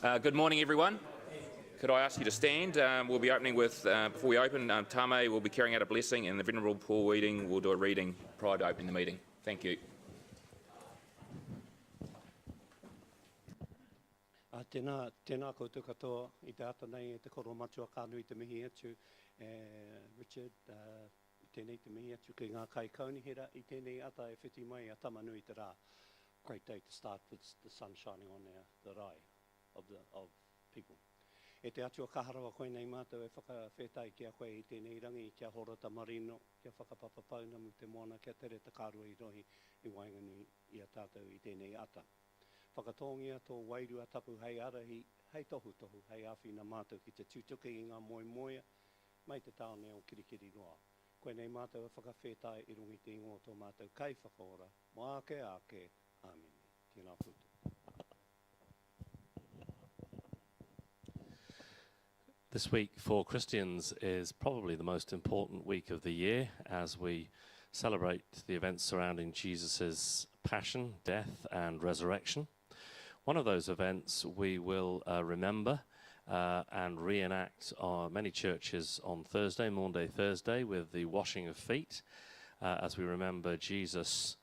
Good morning, everyone. Could I ask you to stand? We'll be opening with, before we open, Tame will be carrying out a blessing, and the Venerable Paul Weeding will do a reading prior to opening the meeting. Thank you. Tēnā koutou katoa I te ata nei te koro matua kānui te mihi atu. Richard, tēnei te mihi atu ki ngā kai kaunihera I tēnei ata e whiti mai a tamanui te rā. Great day to start with the sun shining on the rai of people. E te atua kaharawa koe nei mātou e whakawhetai kia koe I tēnei rangi kia horota marino, kia whakapapapauna mu te moana kia tere te kārua I rohi I wainganui I a tātou I tēnei ata. Whakatongia tō wairua tapu hei arahi, hei tohu, hei awhina mātou ki te tūtuki I ngā moe mai te tāone o kirikiri roa. Koe nei mātou e whakawhetai I rungi te ingo tō mātou kai whakaora, mo ake, amen. Tēnā koutou. This week for Christians is probably the most important week of the year as we celebrate the events surrounding Jesus' passion, death and resurrection. One of those events we will remember and reenact many churches on Thursday, Maundy Thursday, with the washing of feet as we remember Jesus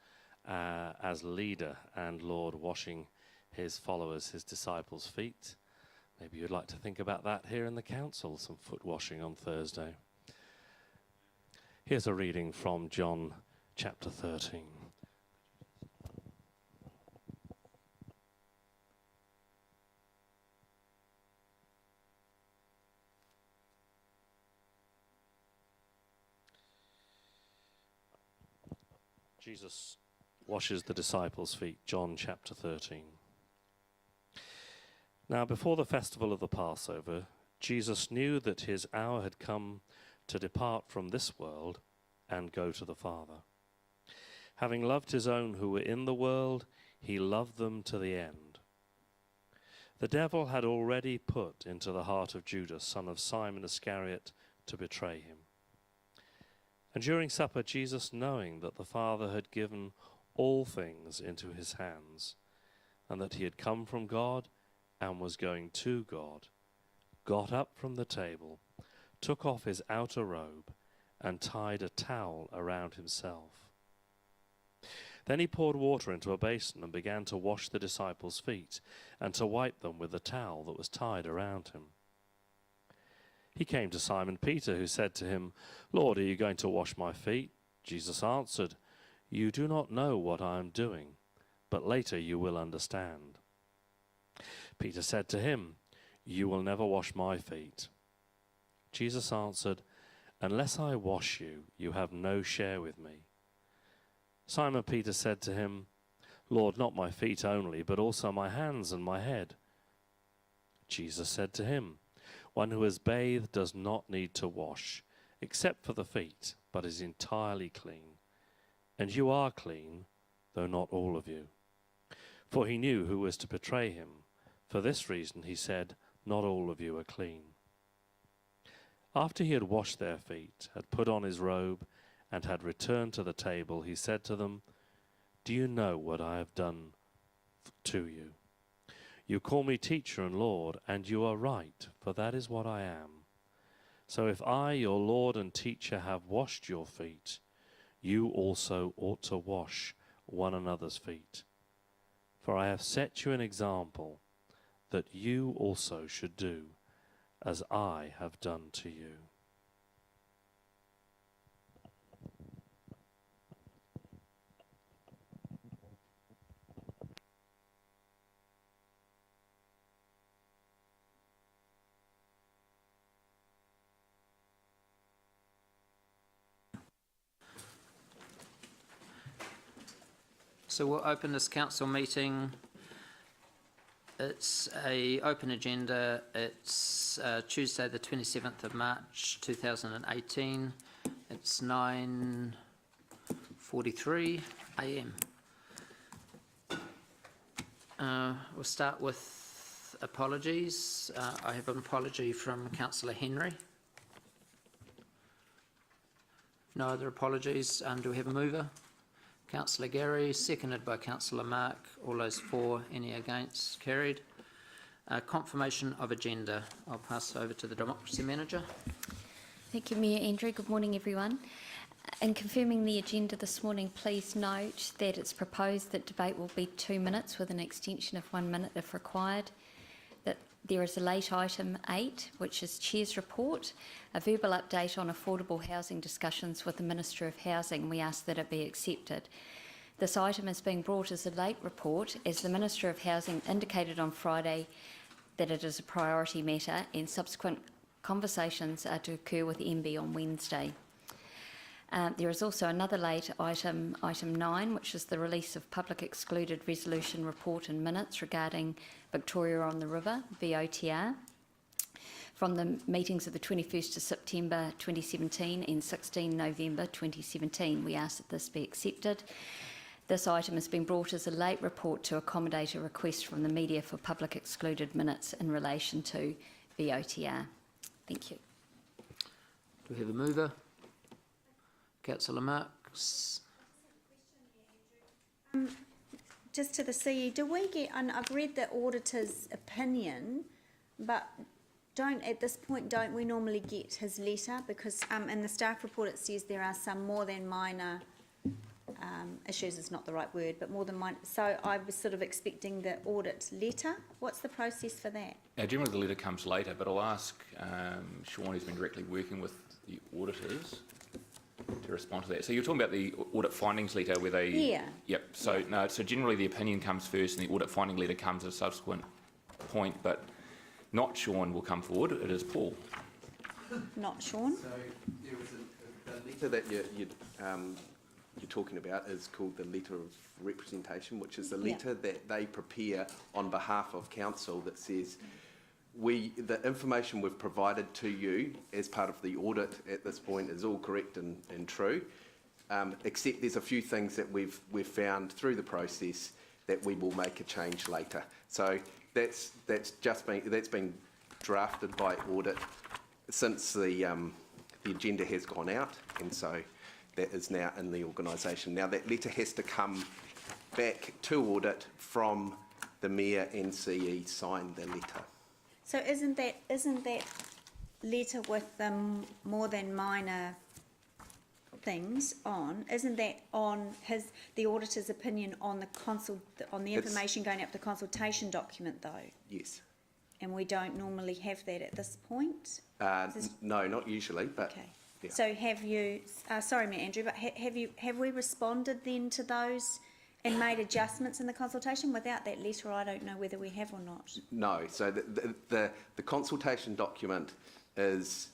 as leader and Lord washing his followers, his disciples' feet. Maybe you'd like to think about that here in the council, some foot washing on Thursday. Here's a reading from John chapter 13. Jesus washes the disciples' feet, John chapter 13. Now, before the festival of the Passover, Jesus knew that his hour had come to depart from this world and go to the Father. Having loved his own who were in the world, he loved them to the end. The devil had already put into the heart of Judas, son of Simon Iscariot, to betray him. And during supper, Jesus, knowing that the Father had given all things into his hands, and that he had come from God and was going to God, got up from the table, took off his outer robe, and tied a towel around himself. Then he poured water into a basin and began to wash the disciples' feet and to wipe them with the towel that was tied around him. He came to Simon Peter, who said to him, "Lord, are you going to wash my feet?" Jesus answered, "You do not know what I am doing, but later you will understand." Peter said to him, "You will never wash my feet." Jesus answered, "Unless I wash you, you have no share with me." Simon Peter said to him, "Lord, not my feet only, but also my hands and my head." Jesus said to him, "One who has bathed does not need to wash, except for the feet, but is entirely clean. And you are clean, though not all of you." For he knew who was to betray him. For this reason he said, "Not all of you are clean." After he had washed their feet, had put on his robe, and had returned to the table, he said to them, "Do you know what I have done to you? You call me teacher and Lord, and you are right, for that is what I am. So if I, your Lord and teacher, have washed your feet, you also ought to wash one another's feet. For I have set you an example that you also should do as I have done to you." So we'll open this council meeting. It's an open agenda. It's Tuesday the 27th of March 2018. It's 9:43 a.m. We'll start with apologies. I have an apology from Councillor Henry. No other apologies. Do we have a mover? Councillor Gary, seconded by Councillor Mark. All those for, any against? Carried. Confirmation of agenda. I'll pass over to the Democracy Manager. Thank you, Mayor Andrew. Good morning, everyone. In confirming the agenda this morning, please note that it's proposed that debate will be 2 minutes with an extension of 1 minute if required. That there is a late item 8, which is Chair's report, a verbal update on affordable housing discussions with the Minister of Housing. We ask that it be accepted. This item is being brought as a late report as the Minister of Housing indicated on Friday that it is a priority matter and subsequent conversations are to occur with MB on Wednesday. There is also another late item, item 9, which is the release of public excluded resolution report and minutes regarding Victoria on the River, VOTR, from the meetings of the 21st of September 2017 and 16 November 2017. We ask that this be accepted. This item has been brought as a late report to accommodate a request from the media for public excluded minutes in relation to VOTR. Thank you. Do we have a mover? Councillor Marks. Just to the CE, do we get, and I've read the auditor's opinion, but at this point, don't we normally get his letter? Because in the staff report it says there are some more than minor issues, is not the right word, but more than minor. So I was sort of expecting the audit letter. What's the process for that? Generally the letter comes later, but I'll ask Sean, who's been directly working with the auditors, to respond to that. So you're talking about the audit findings letter where they... Yeah. Yep. So no. So generally the opinion comes first, and the audit finding letter comes at a subsequent point. But not Sean will come forward. It is Paul. Not Sean. So there was a letter that you're talking about is called the letter of representation, which is the letter that they prepare on behalf of council that says, the information we've provided to you as part of the audit at this point is all correct and true, except there's a few things that we've found through the process that we will make a change later. So that's been drafted by audit since the agenda has gone out, and so that is now in the organisation. Now that letter has to come back to audit from the Mayor and CE signed the letter. So isn't that letter with the more than minor things on? Isn't that on the auditor's opinion on the information going up the consultation document though? Yes. And we don't normally have that at this point. No, not usually, but. Okay. Yeah. So have you? Sorry, Mayor Andrew, but have we responded then to those and made adjustments in the consultation? Without that letter, I don't know whether we have or not. No. So the consultation document is.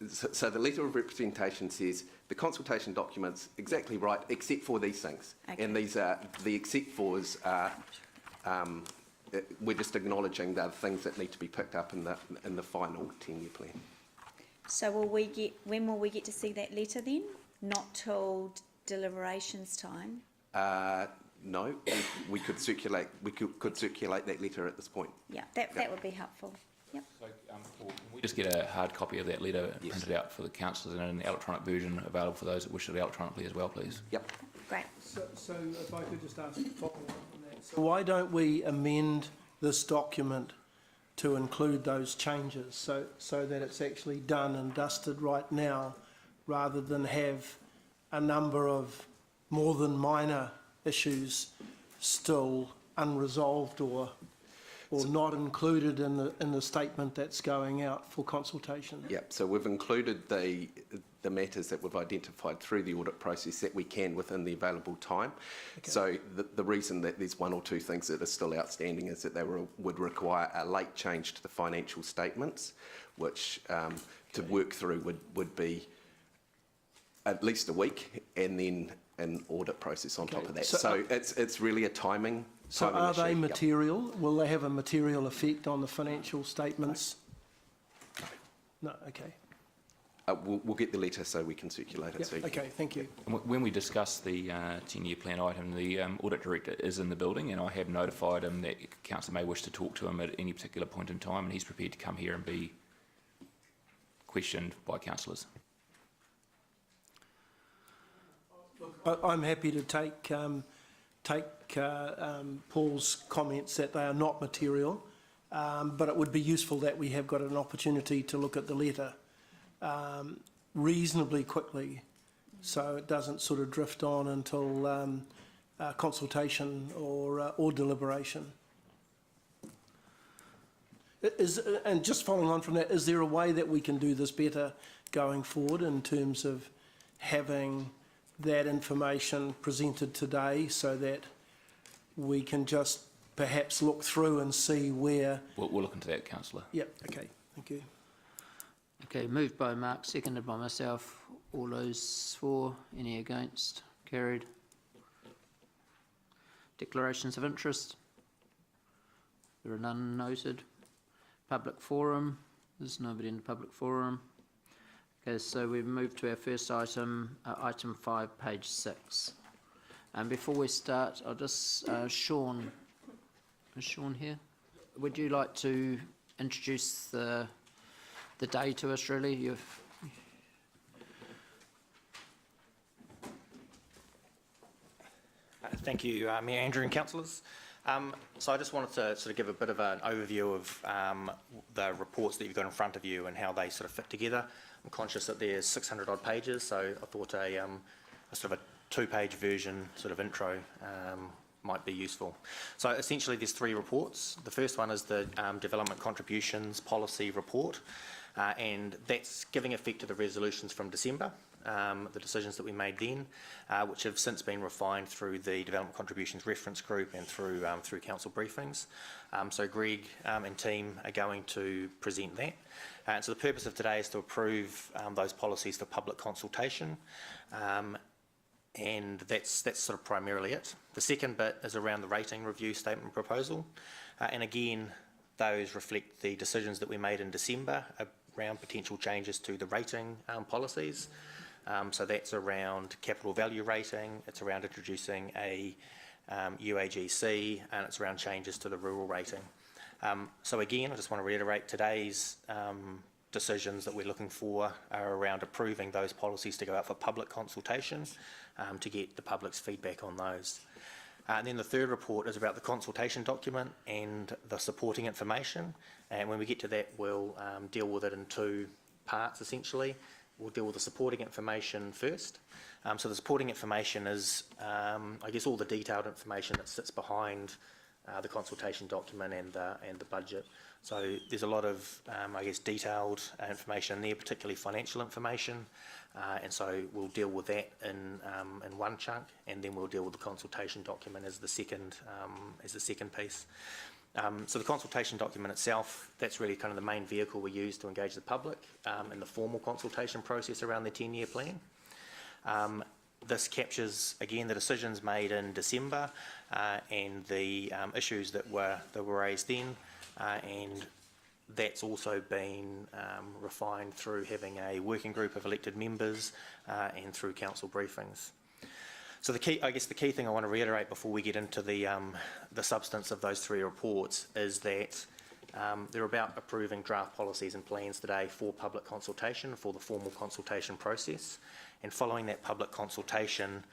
So the letter of representation says the consultation document's exactly right, except for these things. Okay. And these are the except fors are. We're just acknowledging the things that need to be picked up in the final 10-year plan. So when will we get to see that letter then? Not till deliberations time. No, we could circulate. We could circulate that letter at this point. Yeah, that would be helpful. Yep. So, Paul, can we just get a hard copy of that letter printed out for the councillors and an electronic version available for those that wish it electronically as well, please? Yep. Great. So if I could just ask a follow-up on that. So why don't we amend this document to include those changes so that it's actually done and dusted right now, rather than have a number of more than minor issues still unresolved or not included in the statement that's going out for consultation? Yep. So we've included the matters that we've identified through the audit process that we can within the available time. Okay. So the reason that there's one or two things that are still outstanding is that they would require a late change to the financial statements, which to work through would be at least a week, and then an audit process on top of that. So it's really a timing. So are they material? Yep. Will they have a material effect on the financial statements? No. Okay. We'll get the letter so we can circulate it. Yep. So okay, thank you. When we discuss the 10-year plan item, the audit director is in the building, and I have notified him that council may wish to talk to him at any particular point in time, and he's prepared to come here and be questioned by councillors. I'm happy to take Paul's comments that they are not material, but it would be useful that we have got an opportunity to look at the letter reasonably quickly, so it doesn't sort of drift on until consultation or deliberation. And just following on from that, is there a way that we can do this better going forward in terms of having that information presented today so that we can just perhaps look through and see where... We'll look into that, councillor. Yep, okay, thank you. Okay, moved by Mark, seconded by myself. All those for, any against? Carried. Declarations of interest? There are none noted. Public forum? There's nobody in the public forum. Okay, so we've moved to our first item, item 5, page 6. And before we start, I'll just, Sean, is Sean here? Would you like to introduce the day to us, really? Thank you, Mayor Andrew and councillors. So I just wanted to sort of give a bit of an overview of the reports that you've got in front of you and how they sort of fit together. I'm conscious that there's 600 odd pages, so I thought a sort of a 2-page version sort of intro might be useful. So essentially there's 3 reports. The first one is the Development Contributions Policy Report, and that's giving effect to the resolutions from December. The decisions that we made then, which have since been refined through the Development Contributions Reference Group and through council briefings. So Greg and team are going to present that. And so the purpose of today is to approve those policies for public consultation, and that's sort of primarily it. The second bit is around the rating review statement proposal, and again, those reflect the decisions that we made in December around potential changes to the rating policies. So that's around capital value rating, it's around introducing a UAGC, and it's around changes to the rural rating. So again, I just want to reiterate today's decisions that we're looking for are around approving those policies to go out for public consultation to get the public's feedback on those. And then the third report is about the consultation document and the supporting information. And when we get to that, we'll deal with it in 2 parts, essentially. We'll deal with the supporting information first. So the supporting information is, I guess, all the detailed information that sits behind the consultation document and the budget. So there's a lot of, I guess, detailed information in there, particularly financial information. And so we'll deal with that in one chunk, and then we'll deal with the consultation document as the second piece. So the consultation document itself, that's really kind of the main vehicle we use to engage the public in the formal consultation process around the 10-year plan. This captures, again, the decisions made in December and the issues that were raised then, and that's also been refined through having a working group of elected members and through council briefings. So the key thing I want to reiterate before we get into the substance of those 3 reports is that they're about approving draft policies and plans today for public consultation, for the formal consultation process. And following that public consultation,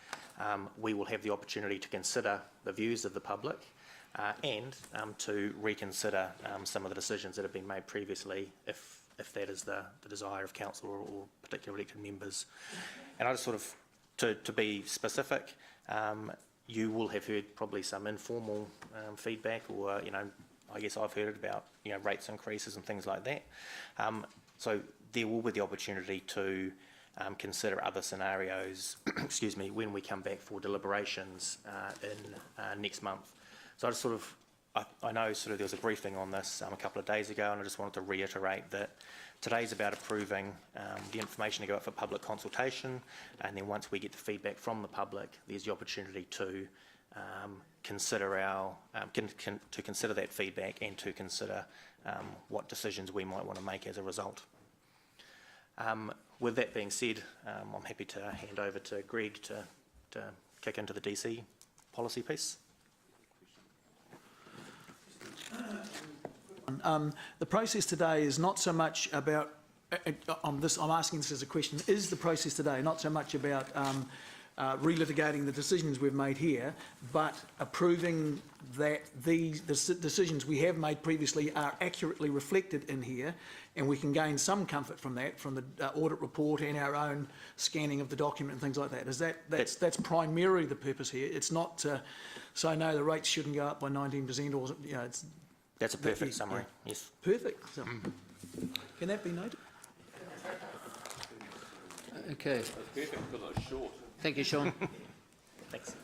we will have the opportunity to consider the views of the public and to reconsider some of the decisions that have been made previously, if that is the desire of council or particular elected members. And I just sort of, to be specific, you will have heard probably some informal feedback, or I guess I've heard about rates increases and things like that. So there will be the opportunity to consider other scenarios, excuse me, when we come back for deliberations in next month. So I just sort of, I know sort of there was a briefing on this a couple of days ago, and I just wanted to reiterate that today's about approving the information to go out for public consultation, and then once we get the feedback from the public, there's the opportunity to consider consider that feedback and to consider what decisions we might want to make as a result. With that being said, I'm happy to hand over to Greg to kick into the DC policy piece. The process today is not so much about, I'm asking this as a question, is the process today not so much about relitigating the decisions we've made here, but approving that the decisions we have made previously are accurately reflected in here, and we can gain some comfort from that, from the audit report and our own scanning of the document and things like that. That's primarily the purpose here. It's not to say, no, the rates shouldn't go up by 19% or, you know, it's... That's a perfect summary, yes. Perfect. So, can that be noted? Okay. Perfect because it's short. Thank you, Sean. Thanks.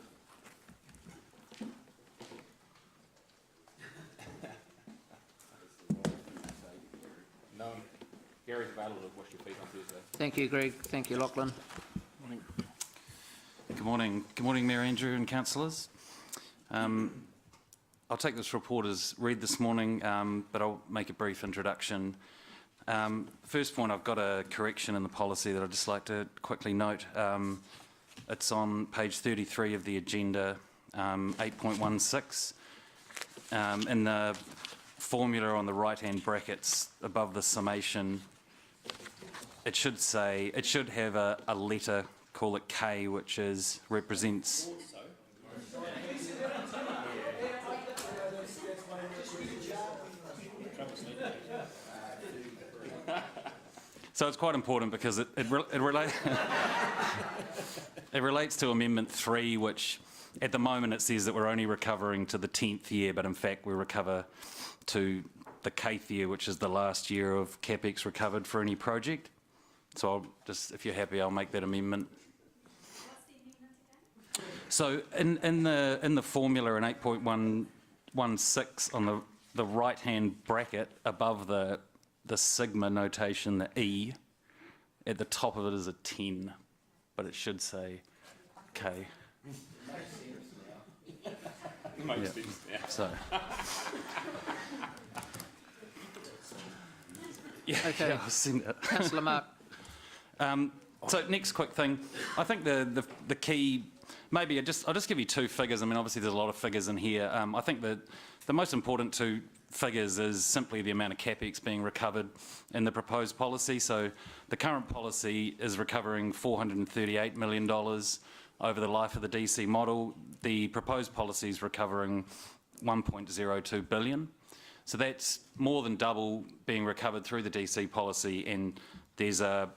No, Gary's available to wash your feet on Thursday. Thank you, Greg. Thank you, Lachlan. Good morning. Good morning, Mayor Andrew and councillors. I'll take this report as read this morning, but I'll make a brief introduction. First point, I've got a correction in the policy that I'd just like to quickly note. It's on page 33 of the agenda, 8.16. In the formula on the right-hand brackets above the summation, it should have a letter, call it K, which represents... So it's quite important because it relates to Amendment 3, which at the moment it says that we're only recovering to the 10th year, but in fact we recover to the 8th year, which is the last year of CapEx recovered for any project. So I'll just, if you're happy, I'll make that amendment. So in the formula in 8.116 on the right-hand bracket above the sigma notation, the E, at the top of it is a 10, but it should say K. Makes sense now. So. Okay. Yeah, I've seen it. Councillor Mark. So next quick thing, I think the key, maybe I'll just give you two figures. I mean, obviously there's a lot of figures in here. I think that the most important two figures is simply the amount of CapEx being recovered in the proposed policy. So the current policy is recovering $438 million over the life of the DC model. The proposed policy is recovering $1.02 billion. So that's more than double being recovered through the DC policy, and there's that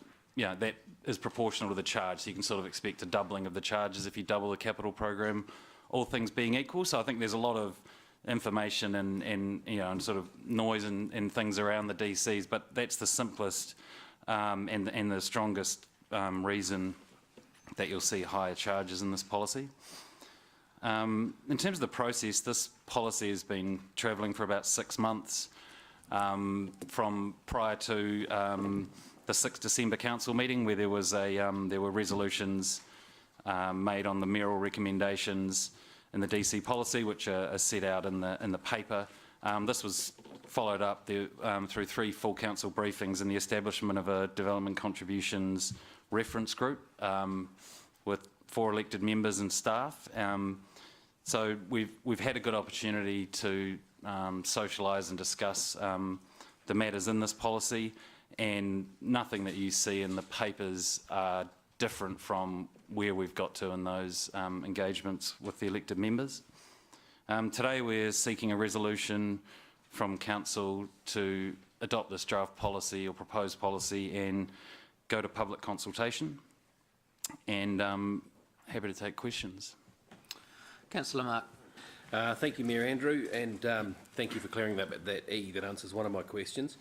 is proportional to the charge. So you can sort of expect a doubling of the charges if you double the capital program, all things being equal. So I think there's a lot of information and sort of noise and things around the DCs, but that's the simplest and the strongest reason that you'll see higher charges in this policy. In terms of the process, this policy has been travelling for about 6 months from prior to the 6th December council meeting, where there was there were resolutions made on the mayoral recommendations in the DC policy, which are set out in the paper. This was followed up through 3 full council briefings and the establishment of a development contributions reference group with 4 elected members and staff. So we've had a good opportunity to socialise and discuss the matters in this policy, and nothing that you see in the papers are different from where we've got to in those engagements with the elected members. Today we're seeking a resolution from council to adopt this draft policy or proposed policy and go to public consultation, and happy to take questions. Councillor Mark. Thank you, Mayor Andrew, and thank you for clearing that E. That answers one of my questions.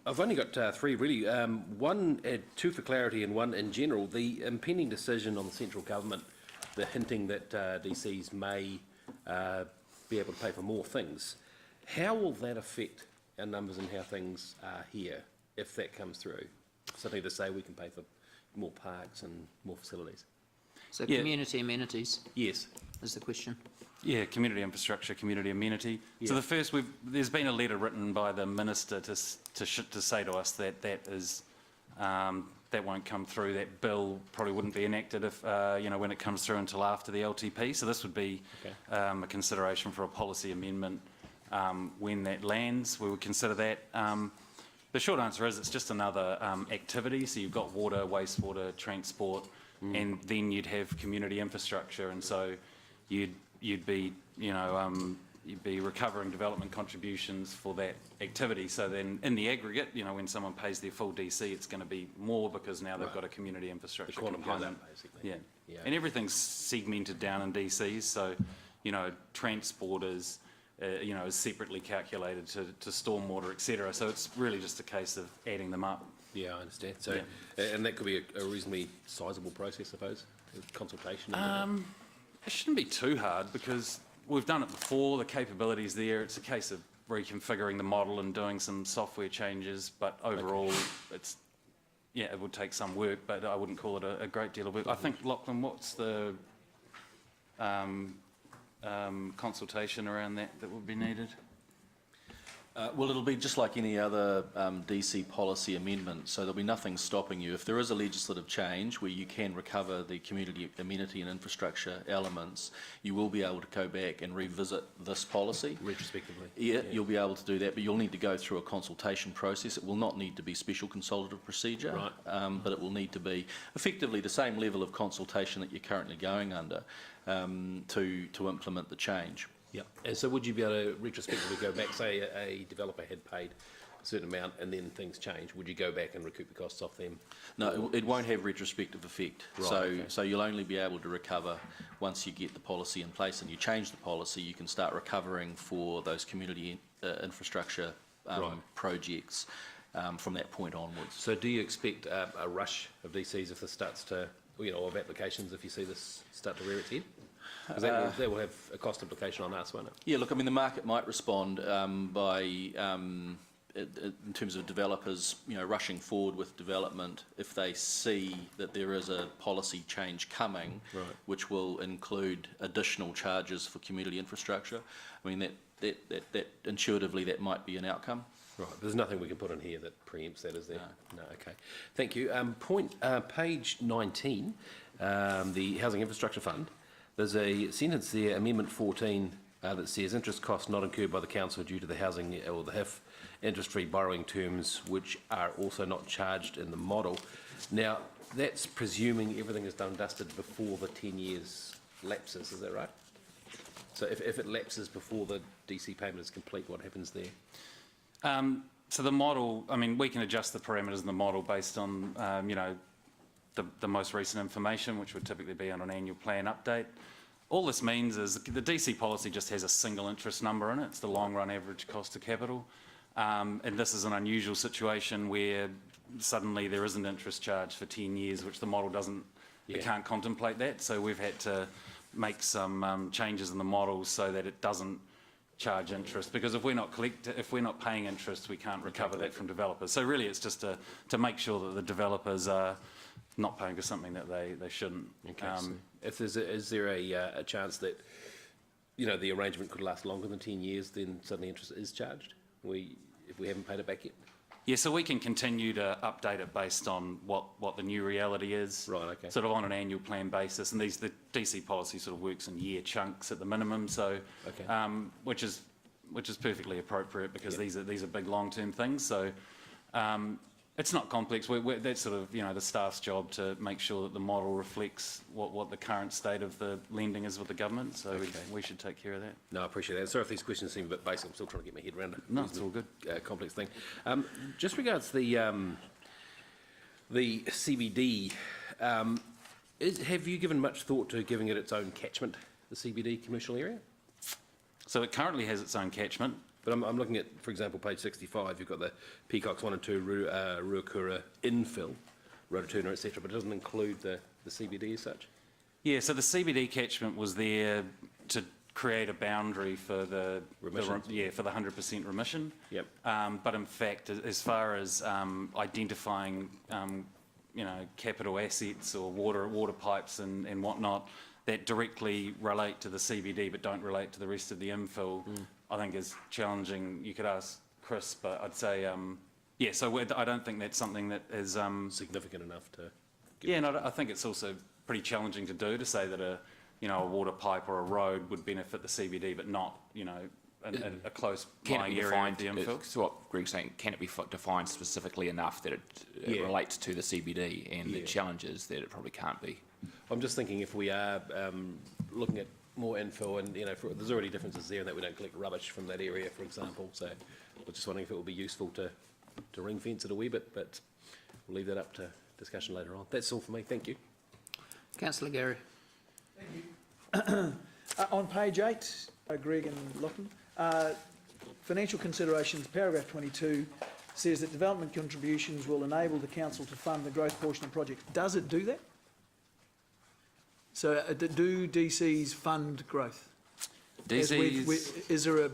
I've only got 3 really. 2 for clarity and 1 in general. The impending decision on the central government, the hinting that DCs may be able to pay for more things. How will that affect our numbers and how things are here if that comes through? Something to say we can pay for more parks and more facilities. So community amenities. Yes. Is the question. Yeah, community infrastructure, community amenity. Yeah. So the first, there's been a letter written by the minister to say to us that that won't come through. That bill probably wouldn't be enacted if when it comes through until after the LTP. So this would be a consideration for a policy amendment when that lands. We would consider that. The short answer is it's just another activity. So you've got water, wastewater, transport, and then you'd have community infrastructure, and so you'd be, you'd be recovering development contributions for that activity. So then in the aggregate, when someone pays their full DC, it's going to be more because now they've got a community infrastructure The quantum goes component. up, basically. Yeah. And everything's segmented down in DCs, so, transport is, is separately calculated to stormwater, etc. So it's really just a case of adding them up. Yeah, I understand. So, and that could be a reasonably sizable process, I suppose, consultation. It shouldn't be too hard because we've done it before, the capability's there. It's a case of reconfiguring the model and doing some software changes, but overall it would take some work, but I wouldn't call it a great deal of work. I think, Lachlan, what's the consultation around that would be needed? Well, it'll be just like any other DC policy amendment, so there'll be nothing stopping you. If there is a legislative change where you can recover the community amenity and infrastructure elements, you will be able to go back and revisit this policy. Retrospectively. Yeah, you'll be able to do that, but you'll need to go through a consultation process. It will not need to be special consultative procedure, but it will need to be effectively the same level of consultation that you're currently going under to implement the change. Yeah. And so would you be able to retrospectively go back, say a developer had paid a certain amount and then things change, would you go back and recoup the costs off them? No, it won't have retrospective effect. So you'll only be able to recover once you get the policy in place and you change the policy, you can start recovering for those community infrastructure projects from that point onwards. So do you expect a rush of DCs if this starts to, of applications if you see this start to rear its head? Because that will have a cost implication on us, won't it? Yeah, look, I mean, the market might respond by, in terms of developers, rushing forward with development if they see that there is a policy change coming, which will include additional charges for community infrastructure. I mean, that intuitively that might be an outcome. Right, there's nothing we can put in here that preempts that, is there? No, okay. Thank you. Page 19, the Housing Infrastructure Fund. There's a sentence there, Amendment 14, that says interest costs not incurred by the council due to the housing or the HIF interest-free borrowing terms, which are also not charged in the model. Now, that's presuming everything is done and dusted before the 10 years lapses, is that right? So if it lapses before the DC payment is complete, what happens there? So the model, I mean, we can adjust the parameters in the model based on, the most recent information, which would typically be on an annual plan update. All this means is the DC policy just has a single interest number in it. It's the long run average cost of capital. And this is an unusual situation where suddenly there isn't interest charge for 10 years, which the model doesn't, it can't contemplate that. So we've had to make some changes in the model so that it doesn't charge interest, because if we're not paying interest, we can't recover that from developers. So really it's just to make sure that the developers are not paying for something that they shouldn't. Okay, so if is there a chance that the arrangement could last longer than 10 years, then suddenly interest is charged if we haven't paid it back yet? Yeah, so we can continue to update it based on what the new reality is. Right, okay. Sort of on an annual plan basis, and the DC policy sort of works in year chunks at the minimum. So, which is perfectly appropriate because these are big long term things. So. It's not complex. That's sort of the staff's job to make sure that the model reflects what the current state of the lending is with the government. So we should take care of that. No, I appreciate that. Sorry if these questions seem a bit basic. I'm still trying to get my head around it. No, it's all good. Complex thing. Just regards the CBD, have you given much thought to giving it its own catchment, the CBD commercial area? So it currently has its own catchment. But I'm looking at, for example, page 65, you've got the Peacocks 1 and 2, Ruakura infill, Rototuna, etc., but it doesn't include the CBD as such? Yeah, so the CBD catchment was there to create a boundary for the 100% remission. Yep. But in fact, as far as identifying, capital assets or water pipes and whatnot that directly relate to the CBD but don't relate to the rest of the infill, I think is challenging. You could ask Chris, but I'd say, so I don't think that's something that is significant enough to. And I think it's also pretty challenging to do, to say that a water pipe or a road would benefit the CBD, but not a close Can it lying be area of defined, the infill. so what Greg's saying, can it be defined specifically enough that it relates to the CBD and the challenges that it probably can't be? I'm just thinking if we are looking at more infill and, there's already differences there in that we don't collect rubbish from that area, for example. So I was just wondering if it would be useful to ring fence it a wee bit, but we'll leave that up to discussion later on. That's all for me. Thank you. Councillor Gary. On page 8, Greg and Lachlan, financial considerations, paragraph 22, says that development contributions will enable the council to fund the growth portion of projects. Does it do that? So do DCs fund growth? Is there a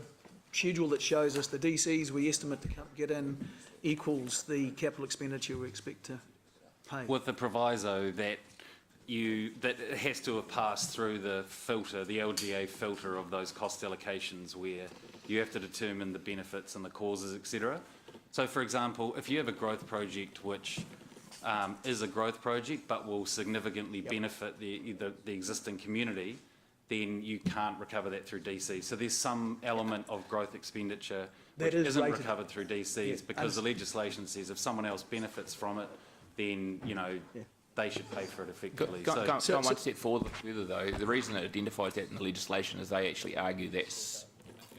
schedule that shows us the DCs we estimate to get in equals the capital expenditure we expect to pay? With the proviso that that it has to have passed through the filter, the LGA filter of those cost allocations where you have to determine the benefits and the causes, etc. So, for example, if you have a growth project which is a growth project but will significantly benefit the existing community, then you can't recover that through DC. So there's some element of growth expenditure which isn't recovered through DCs because the legislation says if someone else benefits from it, then, they should pay for it effectively. Go one step further though. The reason it identifies that in the legislation is they actually argue that's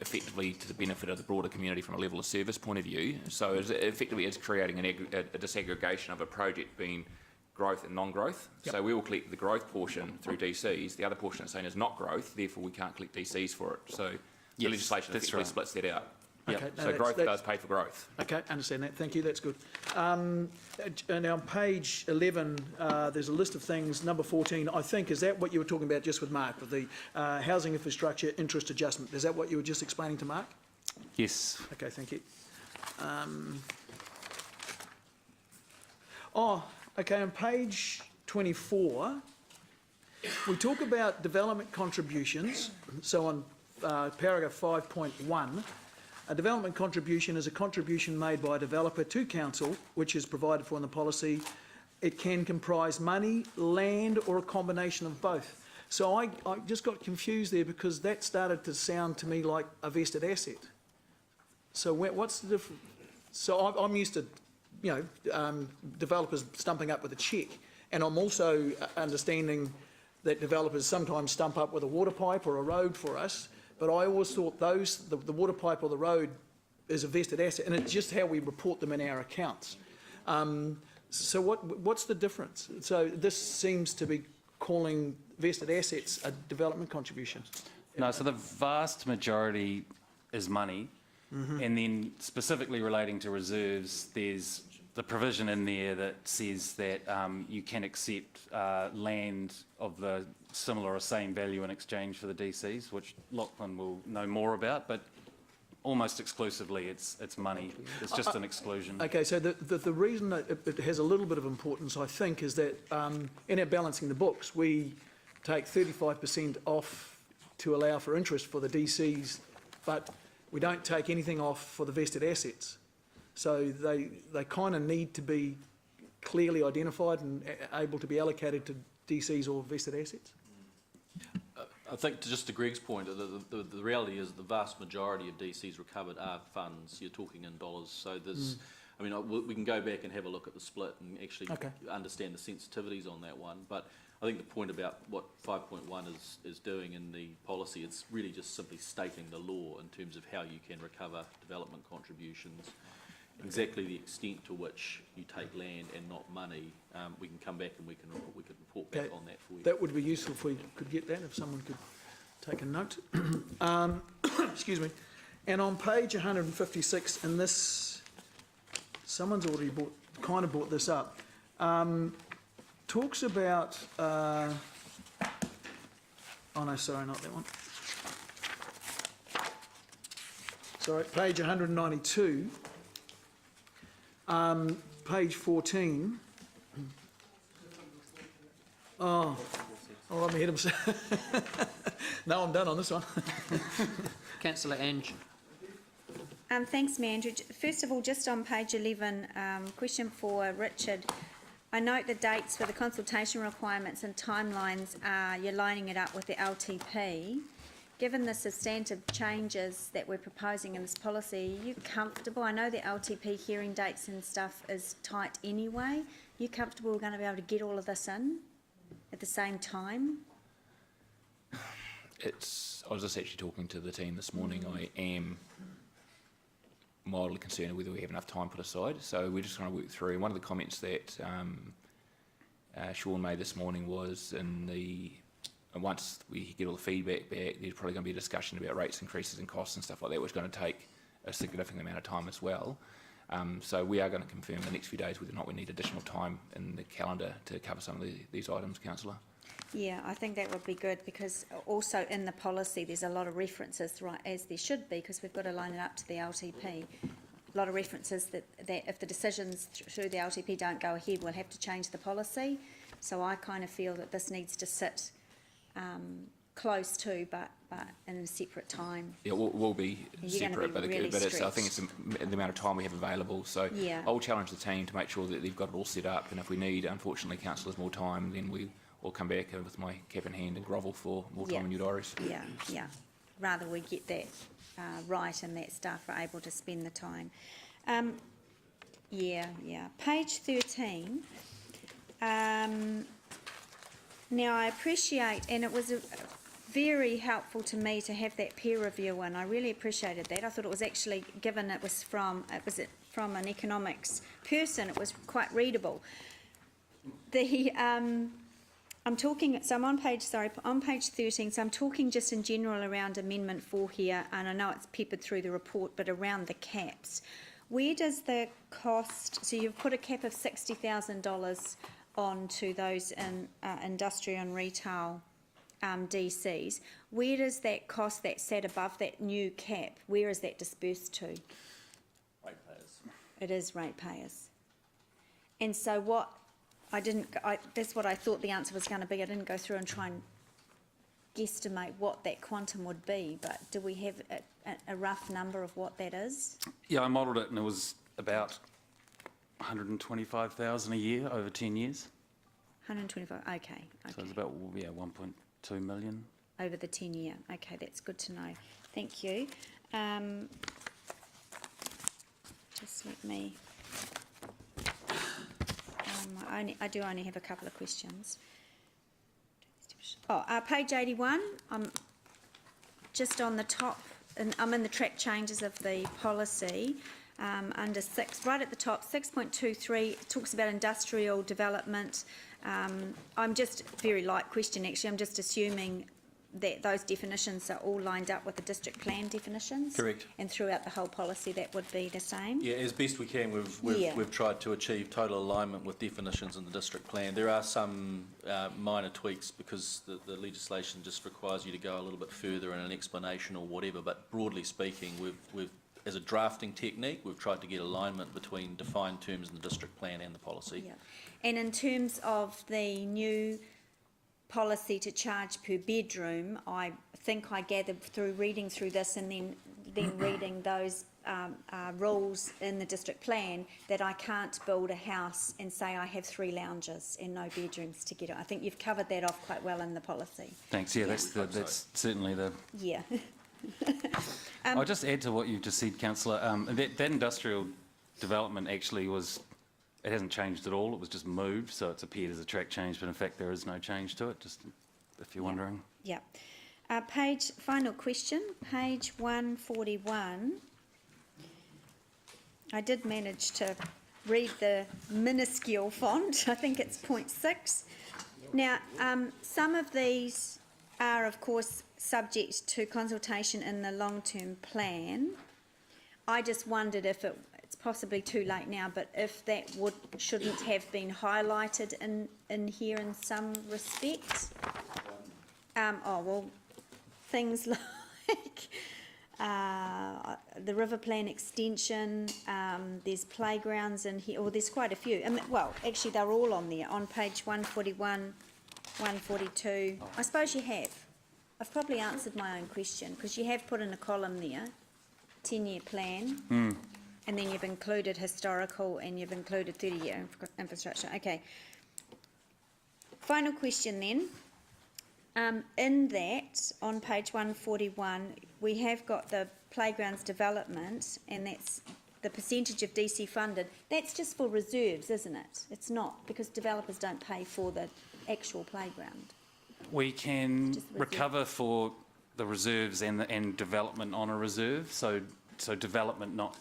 effectively to the benefit of the broader community from a level of service point of view. So effectively it's creating a disaggregation of a project being growth and non-growth. So we will collect the growth portion through DCs. The other portion it's saying is not growth, therefore we can't collect DCs for it. So the legislation effectively splits that out. Okay, So growth does pay for growth. Okay, understand that. Thank you. That's good. And on page 11, there's a list of things. Number 14, I think, is that what you were talking about just with Mark, with the housing infrastructure interest adjustment? Is that what you were just explaining to Mark? Yes. Okay, thank you. Okay, on page 24, we talk about development contributions. So on paragraph 5.1, a development contribution is a contribution made by a developer to council, which is provided for in the policy. It can comprise money, land, or a combination of both. So I just got confused there because that started to sound to me like a vested asset. So what's the difference? So I'm used to, developers stumping up with a cheque, and I'm also understanding that developers sometimes stump up with a water pipe or a road for us. But I always thought the water pipe or the road is a vested asset, and it's just how we report them in our accounts. So what's the difference? So this seems to be calling vested assets a development contribution. No, so the vast majority is money, and then specifically relating to reserves, there's the provision in there that says that you can accept land of the similar or same value in exchange for the DCs, which Lachlan will know more about, but almost exclusively it's money. It's just an exclusion. Okay, so the reason that it has a little bit of importance, I think, is that in our balancing the books, we take 35% off to allow for interest for the DCs, but we don't take anything off for the vested assets. So they kind of need to be clearly identified and able to be allocated to DCs or vested assets. I think just to Greg's point, the reality is the vast majority of DCs recovered are funds. You're talking in dollars. So there's, we can go back and have a look at the split and actually understand the sensitivities on that one. But I think the point about what 5.1 is doing in the policy, it's really just simply stating the law in terms of how you can recover development contributions. Exactly the extent to which you take land and not money, we can come back and we can report back on that for you. That would be useful if we could get that, if someone could take a note. Excuse me. And on page 156, in this, someone's already brought this up, talks about, oh no, sorry, not that one. Sorry, page 192. Page 14. Oh, let me hit him. No, I'm done on this one. Councillor Ange. Thanks, Mayor Andrew. First of all, just on page 11, question for Richard. I note the dates for the consultation requirements and timelines, you're lining it up with the LTP. given the substantive changes that we're proposing in this policy, are you comfortable? I know the LTP hearing dates and stuff is tight anyway. Are you comfortable we're going to be able to get all of this in at the same time? I was just actually talking to the team this morning. I am mildly concerned whether we have enough time put aside. So we're just trying to work through. One of the comments that Sean made this morning was once we get all the feedback back, there's probably going to be a discussion about rates increases and costs and stuff like that, which is going to take a significant amount of time as well. So we are going to confirm the next few days whether or not we need additional time in the calendar to cover some of these items, Councillor. Yeah, I think that would be good, because also in the policy there's a lot of references, right, as there should be, because we've got to line it up to the LTP. A lot of references that if the decisions through the LTP don't go ahead, we'll have to change the policy. So I kind of feel that this needs to sit close to, but in a separate time. Yeah, we'll be separate, but really it's, I think it's the amount of time we have available. So yeah. I'll challenge the team to make sure that they've got it all set up, and if we need, unfortunately, councillors, more time, then we will come back with my cap in hand and grovel for more time in your diaries. Yeah, yeah. Rather we get that right and that staff are able to spend the time. Yeah. Page 13. Now I appreciate, and it was very helpful to me to have that peer review in. I really appreciated that. I thought it was actually, given it was from an economics person, it was quite readable. I'm talking, so I'm on page 13, so I'm talking just in general around Amendment 4 here, and I know it's peppered through the report, but around the caps. Where does the cost, so you've put a cap of $60,000 onto those in industrial and retail DCs. Where does that cost that sat above that new cap, where is that dispersed to? Ratepayers. It is ratepayers. And so what, that's what I thought the answer was going to be. I didn't go through and try and guesstimate what that quantum would be, but do we have a rough number of what that is? Yeah, I modelled it and it was about 125,000 a year over 10 years. 125, okay. So it's about 1.2 million. Over the 10 year, okay, that's good to know. Thank you. Just let me, I do only have a couple of questions. Page 81, I'm just on the top, and I'm in the track changes of the policy. Under 6, right at the top, 6.23 talks about industrial development. I'm just very light question actually. I'm just assuming that those definitions are all lined up with the district plan definitions. Correct. And throughout the whole policy, that would be the same. Yeah, as best we can, we've tried to achieve total alignment with definitions in the district plan. There are some minor tweaks because the legislation just requires you to go a little bit further in an explanation or whatever. But broadly speaking, we've as a drafting technique, we've tried to get alignment between defined terms in the district plan and the policy. Yeah. And in terms of the new policy to charge per bedroom, I think I gathered through reading through this and then reading those rules in the district plan that I can't build a house and say I have 3 lounges and no bedrooms to get it. I think you've covered that off quite well in the policy. Thanks. Yeah, that's certainly the. Yeah. I'll just add to what you've just said, Councillor. That industrial development actually it hasn't changed at all. It was just moved, so it's appeared as a track change, but in fact there is no change to it, just if you're wondering. Yeah. Final question, page 141. I did manage to read the minuscule font. I think it's 0.6. Now, some of these are, of course, subject to consultation in the long-term plan. I just wondered if it's possibly too late now, but if that shouldn't have been highlighted in here in some respect. Things like the river plan extension, there's playgrounds in here, or there's quite a few. Actually they're all on there, on page 141, 142. I suppose you have. I've probably answered my own question, because you have put in a column there, 10-year plan, and then you've included historical and you've included 30-year infrastructure. Okay. Final question then. In that, on page 141, we have got the playgrounds development, and that's the percentage of DC funded. That's just for reserves, isn't it? It's not, because developers don't pay for the actual playground. We can Just the reserve. recover for the reserves and development on a reserve. So development, not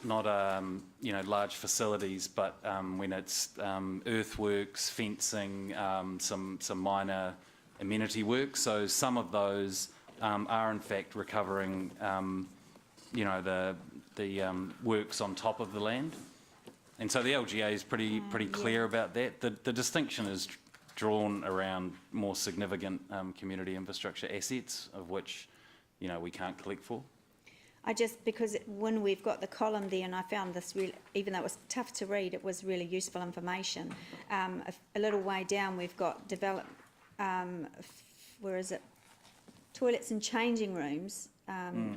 you know, large facilities, but when it's earthworks, fencing, some minor amenity work. So some of those are in fact recovering, you know, the works on top of the land. And so the LGA is pretty clear about that. The distinction is drawn around more significant community infrastructure assets, of which, you know, we can't collect for. Because when we've got the column there, and I found this really, even though it was tough to read, it was really useful information. A little way down, we've got where is it? Toilets and changing rooms.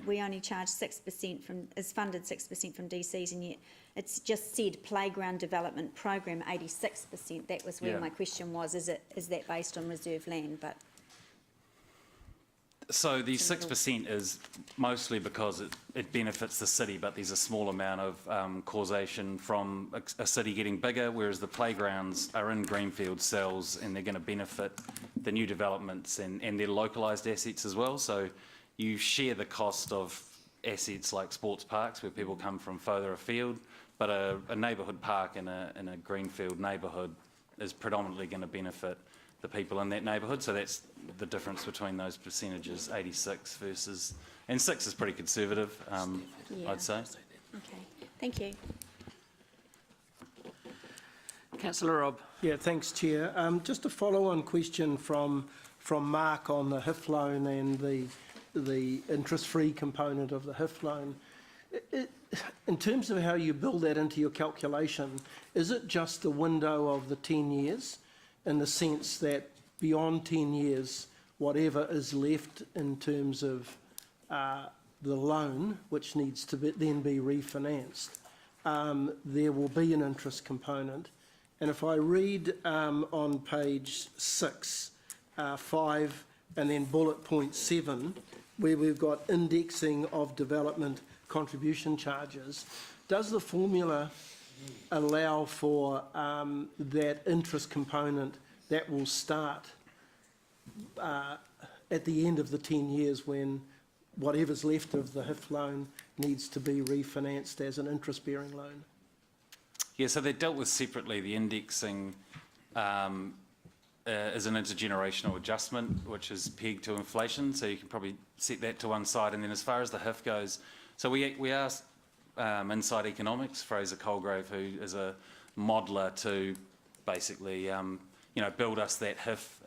We only charge 6% is funded 6% from DCs, and yet it's just said playground development program 86%. That was where my question was. Is that based on reserve land? But so the 6% is mostly because it benefits the city, but there's a small amount of causation from a city getting bigger, whereas the playgrounds are in greenfield cells and they're going to benefit the new developments and their localised assets as well. So you share the cost of assets like sports parks where people come from further afield, but a neighbourhood park in a greenfield neighbourhood is predominantly going to benefit the people in that neighbourhood. So that's the difference between those percentages, 86 versus, and 6 is pretty conservative, I'd say. okay, thank you. Councillor Robb. Yeah, thanks, Chair. Just a follow-on question from Mark on the HIF loan and the interest-free component of the HIF loan. In terms of how you build that into your calculation, is it just the window of the 10 years in the sense that beyond 10 years, whatever is left in terms of the loan, which needs to then be refinanced, there will be an interest component? And if I read on page 6, 5, and then bullet point 7, where we've got indexing of development contribution charges, does the formula allow for that interest component that will start at the end of the 10 years when whatever's left of the HIF loan needs to be refinanced as an interest-bearing loan? Yeah, so they're dealt with separately. The indexing is an intergenerational adjustment, which is pegged to inflation, so you can probably set that to one side. And then as far as the HIF goes, so we asked Inside Economics, Fraser Colgrave, who is a modeller, to basically you know, build us that HIF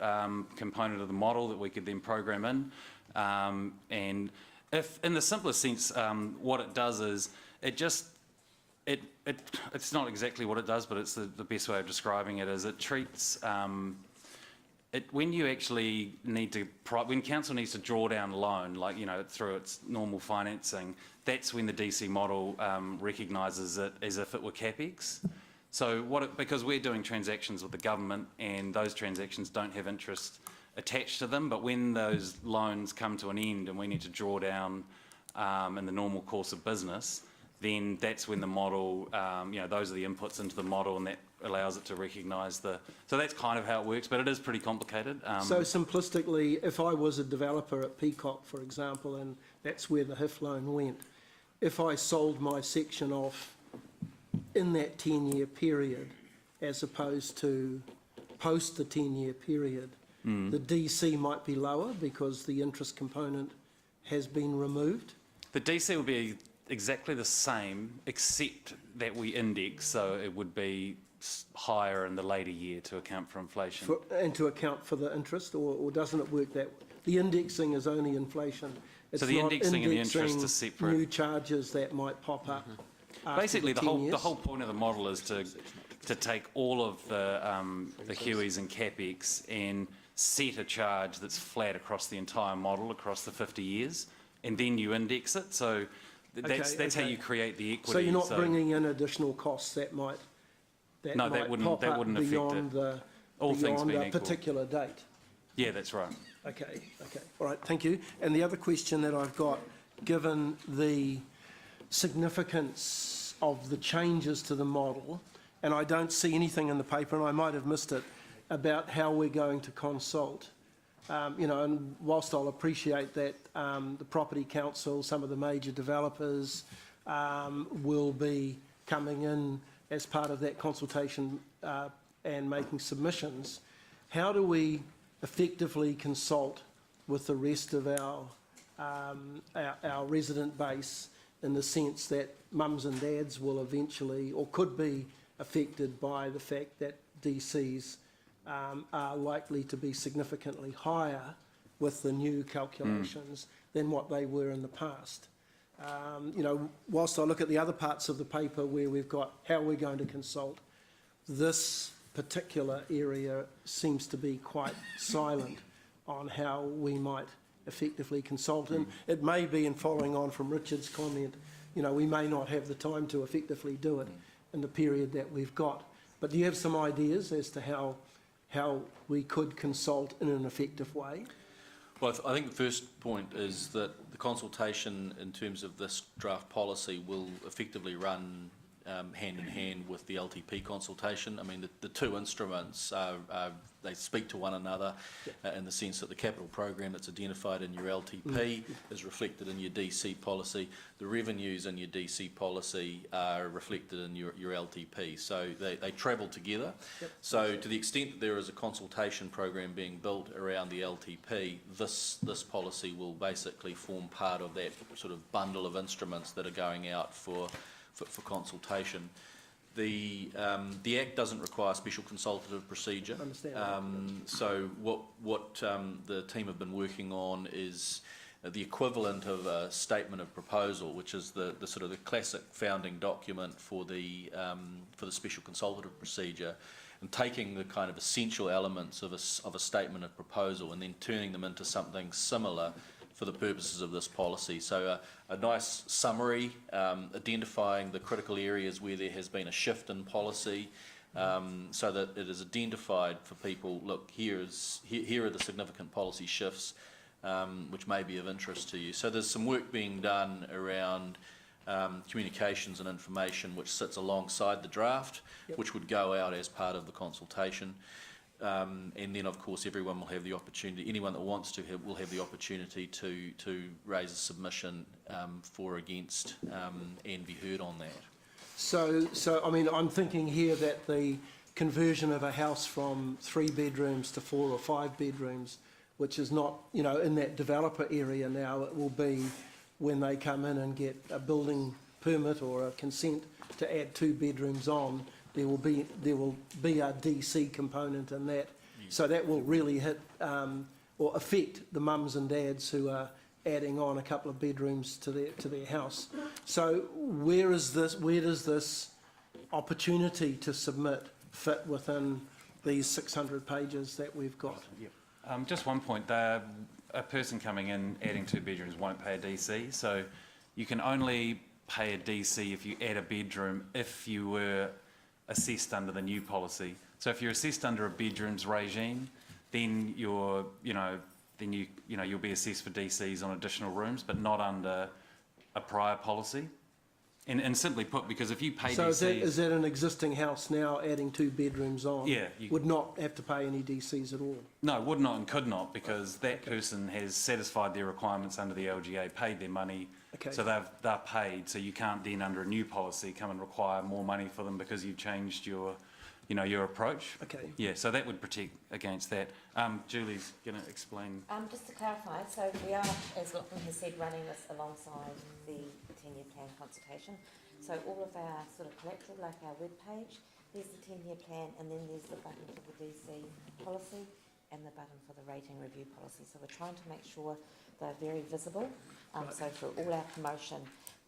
component of the model that we could then program in. And if, in the simplest sense, what it does is it's not exactly what it does, but it's the best way of describing it is it treats when you actually need to, when council needs to draw down a loan, like, you know, through its normal financing, that's when the DC model recognises it as if it were CapEx. So because we're doing transactions with the government and those transactions don't have interest attached to them, but when those loans come to an end and we need to draw down in the normal course of business, then that's when the model, you know, those are the inputs into the model, and that allows it to recognise so that's kind of how it works, but it is pretty complicated. So simplistically, if I was a developer at Peacock, for example, and that's where the HIF loan went, if I sold my section off in that 10-year period, as opposed to post the 10-year period, the DC might be lower because the interest component has been removed? The DC will be exactly the same, except that we index, so it would be higher in the later year to account for inflation. And to account for the interest, or doesn't it work that way? The indexing is only inflation. It's so the not indexing and the interest are separate. New charges that might pop up. Basically, the whole point of the model is to take all of the HUIs and CapEx and set a charge that's flat across the entire model across the 50 years, and then you index it. So that's how you create the equity. So you're not bringing in additional costs that might that wouldn't pop up affect it. beyond a particular date. Yeah, that's right. Okay, all right, thank you. And the other question that I've got, given the significance of the changes to the model, and I don't see anything in the paper, and I might have missed it, about how we're going to consult. You know, and whilst I'll appreciate that the Property Council, some of the major developers will be coming in as part of that consultation and making submissions, how do we effectively consult with the rest of our resident base, in the sense that mums and dads will eventually, or could be, affected by the fact that DCs are likely to be significantly higher with the new calculations than what they were in the past? You know, whilst I look at the other parts of the paper where we've got how we're going to consult, this particular area seems to be quite silent on how we might effectively consult. And it may be, in following on from Richard's comment, you know, we may not have the time to effectively do it in the period that we've got. But do you have some ideas as to how we could consult in an effective way? Well, I think the first point is that the consultation in terms of this draft policy will effectively run hand in hand with the LTP consultation. I mean, the two instruments they speak to one another in the sense that the capital program that's identified in your LTP is reflected in your DC policy. The revenues in your DC policy are reflected in your LTP. So they travel together. So to the extent that there is a consultation program being built around the LTP, this policy will basically form part of that sort of bundle of instruments that are going out for consultation. The Act doesn't require special consultative procedure. So what the team have been working on is the equivalent of a statement of proposal, which is the sort of the classic founding document for the special consultative procedure, and taking the kind of essential elements of a statement of proposal and then turning them into something similar for the purposes of this policy. So a nice summary, identifying the critical areas where there has been a shift in policy, so that it is identified for people, look, here are the significant policy shifts which may be of interest to you. So there's some work being done around communications and information which sits alongside the draft, which would go out as part of the consultation. And then, of course, everyone will have the opportunity, anyone that wants to will have the opportunity to raise a submission for, against, and be heard on that. So I mean, I'm thinking here that the conversion of a house from 3 bedrooms to 4 or 5 bedrooms, which is not, you know, in that developer area now, it will be when they come in and get a building permit or a consent to add 2 bedrooms on, there will be a DC component in that. So that will really hit or affect the mums and dads who are adding on a couple of bedrooms to their house. So where does this opportunity to submit fit within these 600 pages that we've got? Just one point, a person coming in adding 2 bedrooms won't pay a DC, so you can only pay a DC if you add a bedroom if you were assessed under the new policy. So if you're assessed under a bedrooms regime, then you'll be assessed for DCs on additional rooms, but not under a prior policy. And simply put, because if you pay DCs... So is that an existing house now adding 2 bedrooms on? Yeah. Would not have to pay any DCs at all? No, would not and could not, because that person has satisfied their requirements under the LGA, paid their money, so they're paid. So you can't then, under a new policy, come and require more money for them because you've changed your approach. Okay. Yeah, so that would protect against that. Julie's going to explain. Just to clarify, so we are, as Lachlan has said, running this alongside the 10-year plan consultation. So all of our sort of collateral, like our webpage, there's the 10-year plan, and then there's the button for the DC policy and the button for the rating review policy. So we're trying to make sure they're very visible. So for all our promotion,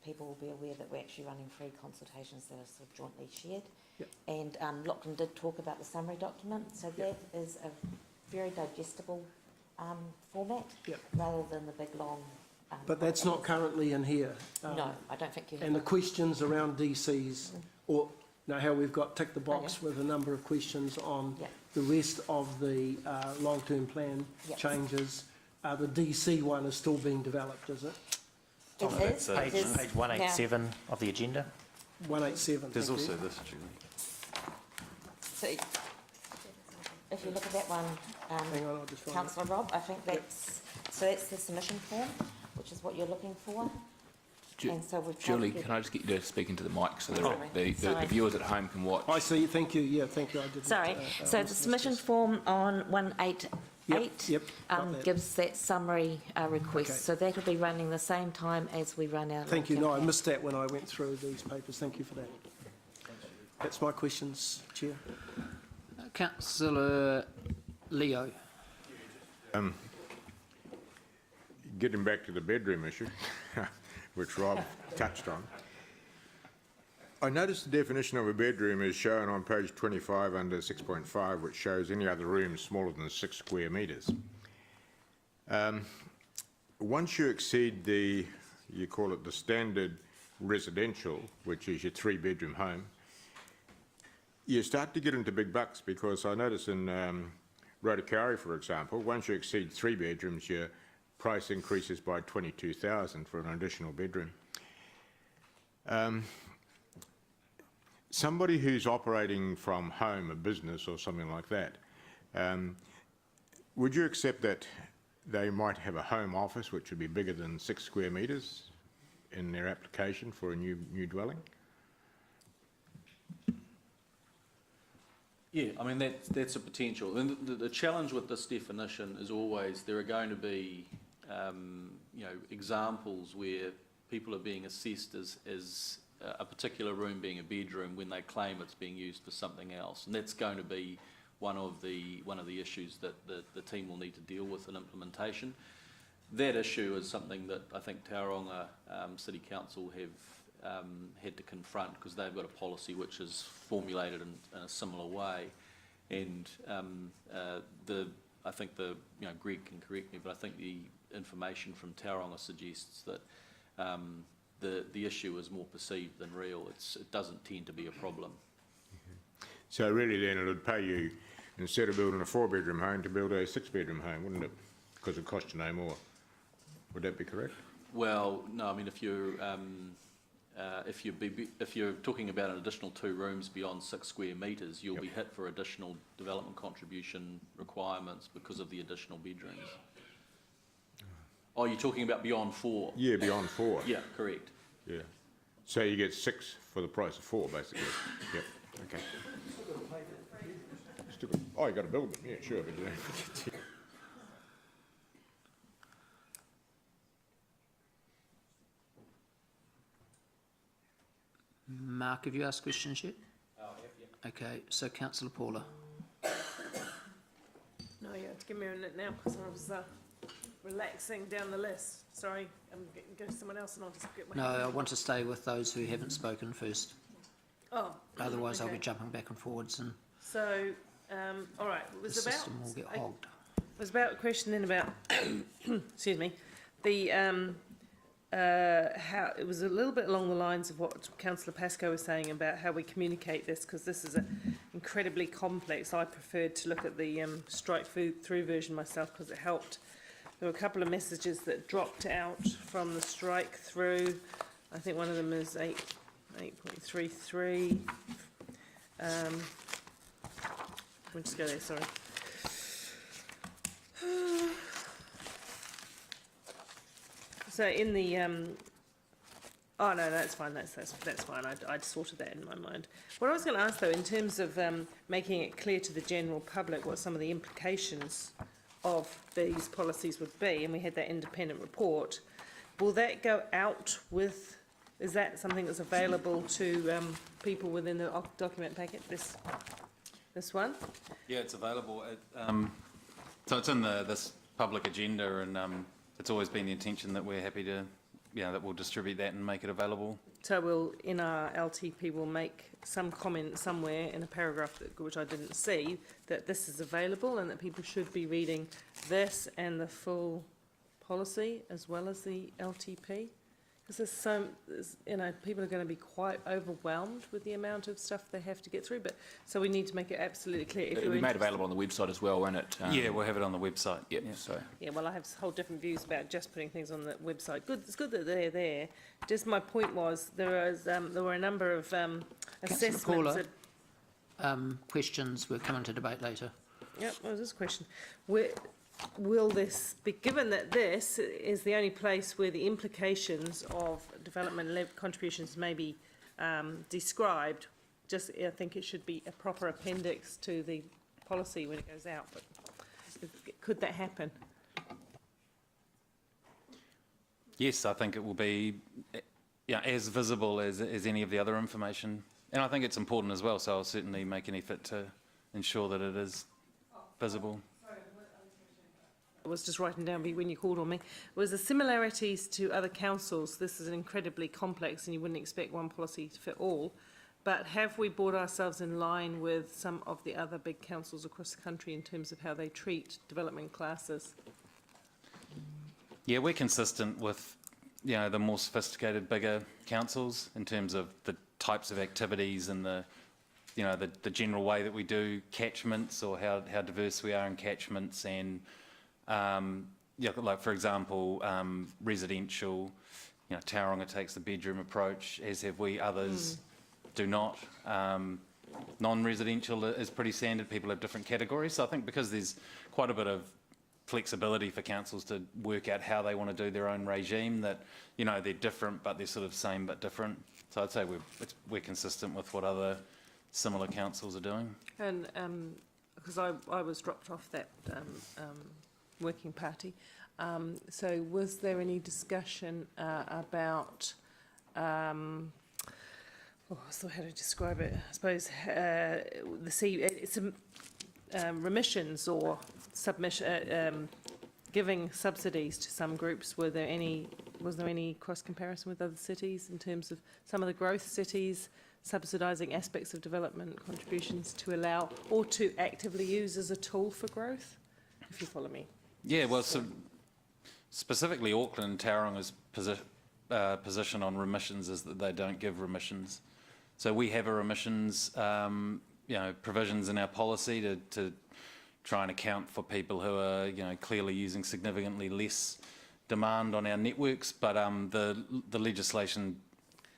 people will be aware that we're actually running free consultations that are sort of jointly shared. And Lachlan did talk about the summary document, so that is a very digestible format rather than the big long... but that's not currently in here? No, I don't think you have. And the questions around DCs, or Now, how we've got tick the box with a number of questions on Yeah. the rest of the long-term plan Yep. changes. The DC one is still being developed, is it? It is. Page, It is page 187 of the agenda. 187, There's thank you. also this, Julie. So if you look at that one, Hang on, I'll just find it. Councillor Rob, I think that's the submission form, which is what you're looking for. And so we've tried to Julie, get- can I just get you to speak into the mic so Sorry. the Sorry. viewers at home can watch? I see, thank you, yeah, thank you, I didn't. Sorry, so the submission form on 188 Yep, got that. gives that summary request. Okay. So that'll be running the same time as we run our. Thank you, no, I long-term missed that when I went through these papers, thank you for that. That's my questions, Chair. Councillor Leo. Getting back to the bedroom issue, which Rob touched on. I noticed the definition of a bedroom is shown on page 25 under 6.5, which shows any other room smaller than 6 square metres. Once you exceed the, you call it the standard residential, which is your 3-bedroom home, you start to get into big bucks, because I notice in Rotorua, for example, once you exceed 3 bedrooms, your price increases by 22,000 for an additional bedroom. Somebody who's operating from home, a business or something like that, would you accept that they might have a home office which would be bigger than 6 square metres in their application for a new dwelling? Yeah, I mean, that's a potential. And the challenge with this definition is always there are going to be, examples where people are being assessed as a particular room being a bedroom when they claim it's being used for something else, and that's going to be one of the issues that the team will need to deal with in implementation. That issue is something that I think Tauranga City Council have had to confront, because they've got a policy which is formulated in a similar way, and I think Greg can correct me, but I think the information from Tauranga suggests that the issue is more perceived than real. It doesn't tend to be a problem. So really then it would pay you, instead of building a 4-bedroom home, to build a 6-bedroom home, wouldn't it? Because it cost you no more. Would that be correct? Well, no. I mean, if you're talking about an additional 2 rooms beyond 6 square metres, you'll be hit for additional development contribution requirements because of the additional bedrooms. Oh, you're talking about beyond 4? Yeah, beyond 4. Yeah, correct. Yeah. So you get 6 for the price of 4, basically. Yep. Okay. Oh, you got to build them. Yeah, sure. But, Mark, have you asked questions yet? Oh, yeah. Okay, so Councillor Paula. No, you have to give me a minute now because I was relaxing down the list. Sorry, I'm going to go to someone else and I'll just get my... No, I want to stay with those who haven't spoken first. Oh. Otherwise, I'll okay. be jumping back and forwards and So, all right, it the was about... system will get hogged. It was about a question then about, excuse me, the how it was a little bit along the lines of what Councillor Pascoe was saying about how we communicate this, because this is incredibly complex. I preferred to look at the strike-through version myself because it helped. There were a couple of messages that dropped out from the strike-through. I think one of them is 8.33. We'll just go there, sorry. So in the oh no, that's fine. That's fine. I'd sorted that in my mind. What I was going to ask though, in terms of making it clear to the general public what some of the implications of these policies would be, and we had that independent report. Will that go out with? Is that something that's available to people within the document packet? This one? Yeah, it's available. So it's in this public agenda, and it's always been the intention that we're happy to, that we'll distribute that and make it available. So we'll, in our LTP, we'll make some comment somewhere in a paragraph which I didn't see, that this is available and that people should be reading this and the full policy as well as the LTP. Because people are going to be quite overwhelmed with the amount of stuff they have to get through. But so we need to make it absolutely clear. It'll be made available on the website as well, won't it? Yeah, we'll have it on the website. Yep. So. Yeah, well, I have whole different views about just putting things on the website. It's good that they're there. Just my point was there were a number of assessments. Paula, questions. We'll come into debate later. Yep, well, this question. Will this be, given that this is the only place where the implications of development contributions may be described, I think it should be a proper appendix to the policy when it goes out, but could that happen? Yes, I think it will be as visible as any of the other information. And I think it's important as well, so I'll certainly make an effort to ensure that it is visible. I was just writing down when you called on me, was the similarities to other councils. This is incredibly complex and you wouldn't expect one policy to fit all, but have we brought ourselves in line with some of the other big councils across the country in terms of how they treat development classes? Yeah, we're consistent with the more sophisticated, bigger councils in terms of the types of activities and the general way that we do catchments, or how diverse we are in catchments, and like for example, residential, Tauranga takes the bedroom approach, as have we. Others do not. Non-residential is pretty standard. People have different categories. So I think because there's quite a bit of flexibility for councils to work out how they want to do their own regime, that they're different, but they're sort of same but different. So I'd say we're consistent with what other similar councils are doing. And because I was dropped off that working party, so was there any discussion about how to describe it? I suppose remissions or submission, giving subsidies to some groups. Was there any cross comparison with other cities in terms of some of the growth cities subsidising aspects of development contributions to allow or to actively use as a tool for growth? If you follow me. Yeah, well, so specifically Auckland and Tauranga's position on remissions is that they don't give remissions. So we have a remissions provisions in our policy to try and account for people who are clearly using significantly less demand on our networks, but the legislation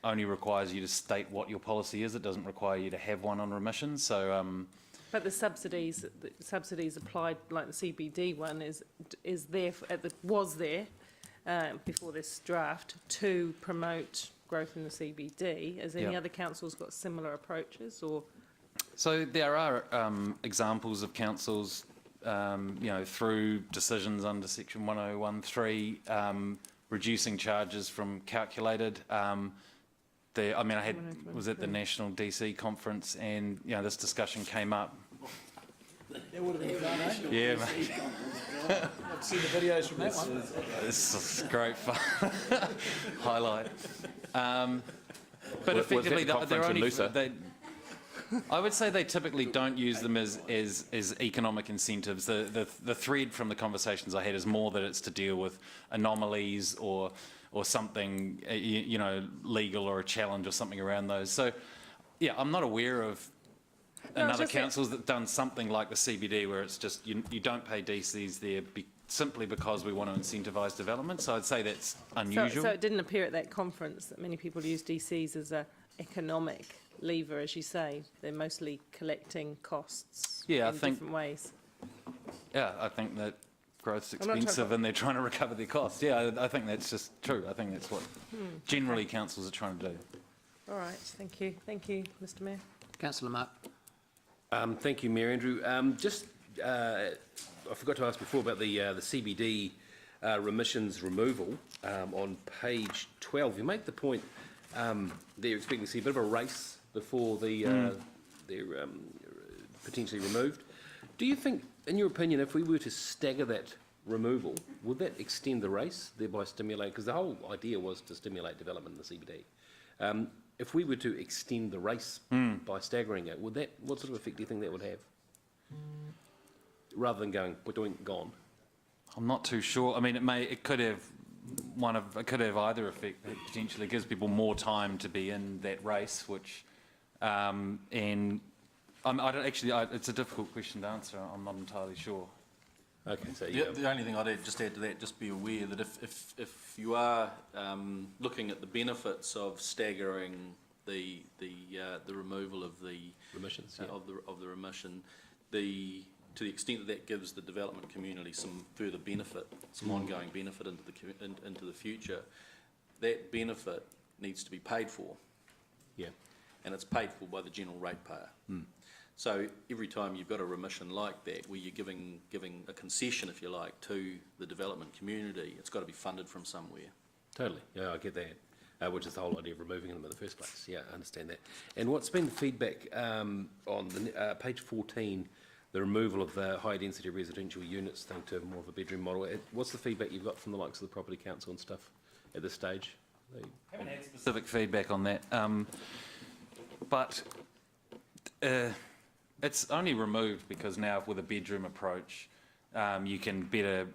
only requires you to state what your policy is. It doesn't require you to have one on remissions. So but the subsidies applied, like the CBD one, is there was there before this draft to promote growth in the CBD. Has any other councils got similar approaches, or? So there are examples of councils, through decisions under Section 1013, reducing charges from calculated. I was at the National DC conference, and this discussion came up. That would have been fun, eh? Yeah, mate. I've seen the videos from that one. This is great fun. Highlight. But effectively, they're only. I would say they typically don't use them as economic incentives. The thread from the conversations I had is more that it's to deal with anomalies or something, legal, or a challenge or something around those. So, yeah, I'm not aware of another councils that done something like the CBD, where it's just you don't pay DCs there simply because we want to incentivise development. So I'd say that's unusual. So it didn't appear at that conference that many people use DCs as an economic lever, as you say. They're mostly collecting costs in different ways. Yeah, I think that growth's expensive and they're trying to recover their costs. Yeah, I think that's just true. I think that's what generally councils are trying to do. All right, thank you. Thank you, Mr Mayor. Councillor Mark. Thank you, Mayor Andrew. I forgot to ask before about the CBD remissions removal on page 12. You make the point that you're expecting to see a bit of a race before they're potentially removed. Do you think, in your opinion, if we were to stagger that removal, would that extend the race, thereby stimulate, because the whole idea was to stimulate development in the CBD. If we were to extend the race by staggering it, what sort of effect do you think that would have? Rather than going, we're doing gone. I'm not too sure. I mean, it could have it could have either effect. It potentially gives people more time to be in that race, which, and I don't actually. It's a difficult question to answer. I'm not entirely sure. Okay, so The only thing I'd just add to that, just be aware that if you are looking at the benefits of staggering the removal of the remissions, of the remission, to the extent that gives the development community some further benefit, some ongoing benefit into the future, that benefit needs to be paid for. Yeah. And it's paid for by the general ratepayer. So every time you've got a remission like that, where you're giving a concession, if you like, to the development community, it's got to be funded from somewhere. Totally, yeah, I get that, which is the whole idea of removing them in the first place. Yeah, I understand that. And what's been the feedback on the page 14, the removal of the high-density residential units thing to more of a bedroom model? What's the feedback you've got from the likes of the Property Council and stuff at this stage? Haven't had specific feedback on that, but it's only removed because now with a bedroom approach, you can better,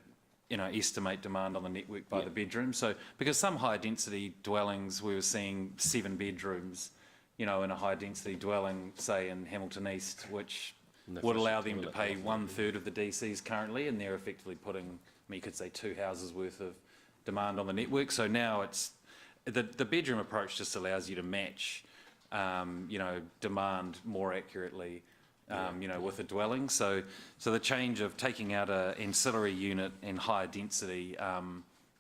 estimate demand on the network by the bedroom. So because some high density dwellings, we were seeing 7 bedrooms, in a high density dwelling, say in Hamilton East, which would allow them to pay 1/3 of the DCs currently, and they're effectively putting, you could say 2 houses worth of demand on the network. So now it's the bedroom approach just allows you to match, demand more accurately. With a dwelling. So the change of taking out an ancillary unit in higher density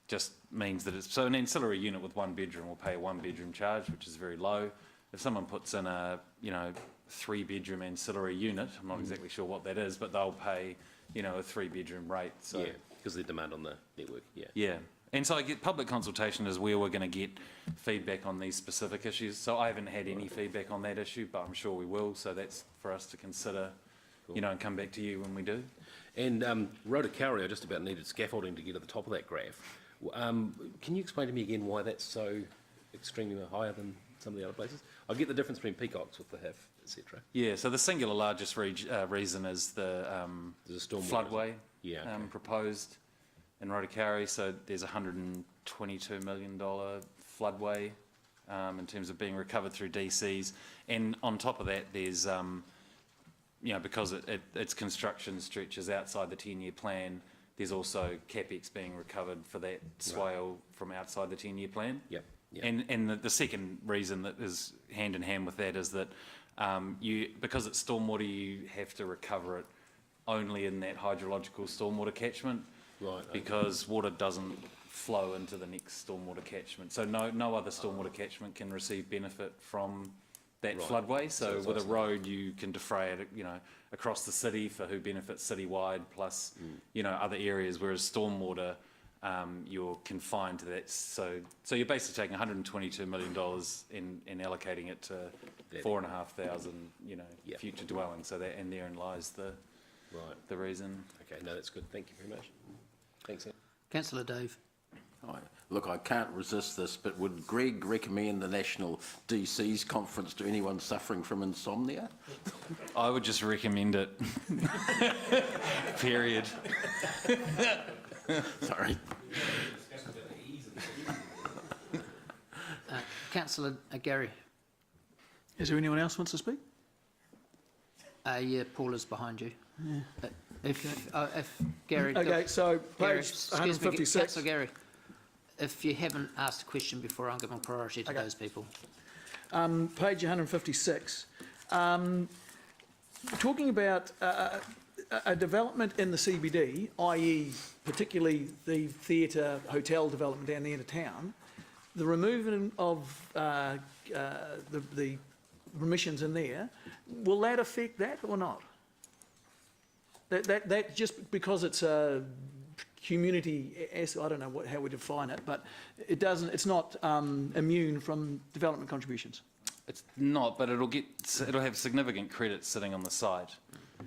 just means that so an ancillary unit with 1 bedroom will pay a 1-bedroom charge, which is very low. If someone puts in a 3-bedroom ancillary unit, I'm not exactly sure what that is, but they'll pay a 3-bedroom rate. So yeah, because of the demand on the network. Yeah. Yeah. And so I get public consultation is where we're going to get feedback on these specific issues. So I haven't had any feedback on that issue, but I'm sure we will. So that's for us to consider, and come back to you when we do. And Rotokauri, I just about needed scaffolding to get at the top of that graph. Can you explain to me again why that's so extremely higher than some of the other places? I get the difference between peacocks with the HIF, etc. Yeah, so the singular largest reason is the floodway proposed in Rotokauri. So there's a $122 million floodway in terms of being recovered through DCs. And on top of that, there's, because its construction stretches outside the 10-year plan, there's also CapEx being recovered for that swale from outside the 10-year plan. Yep. And the second reason that is hand in hand with that is that because it's stormwater, you have to recover it only in that hydrological stormwater catchment. Right. Because water doesn't flow into the next stormwater catchment. So no other stormwater catchment can receive benefit from that floodway. So with a road, you can defray it, across the city for who benefits citywide, plus, other areas, whereas stormwater, you're confined to that. So you're basically taking $122 million and allocating it to 4,500, future dwellings. So that, and therein lies the reason. Okay, no, that's good. Thank you very much. Thanks, Anne. Councillor Dave. Look, I can't resist this, but would Greg recommend the National DCs Conference to anyone suffering from insomnia? I would just recommend it. Period. Sorry. Councillor Gary. Is there anyone else who wants to speak? Yeah, Paul is behind you. Yeah. If Gary... Okay, so Gary, page 156. Councillor Gary, if you haven't asked a question before, I'm giving priority to those people. Page 156. Talking about a development in the CBD, i.e. particularly the theatre hotel development down the end of town, the removal of the remissions in there, will that affect that or not? That just because it's a community, I don't know how we define it, but it doesn't. It's not immune from development contributions. It's not, but it'll have significant credits sitting on the site.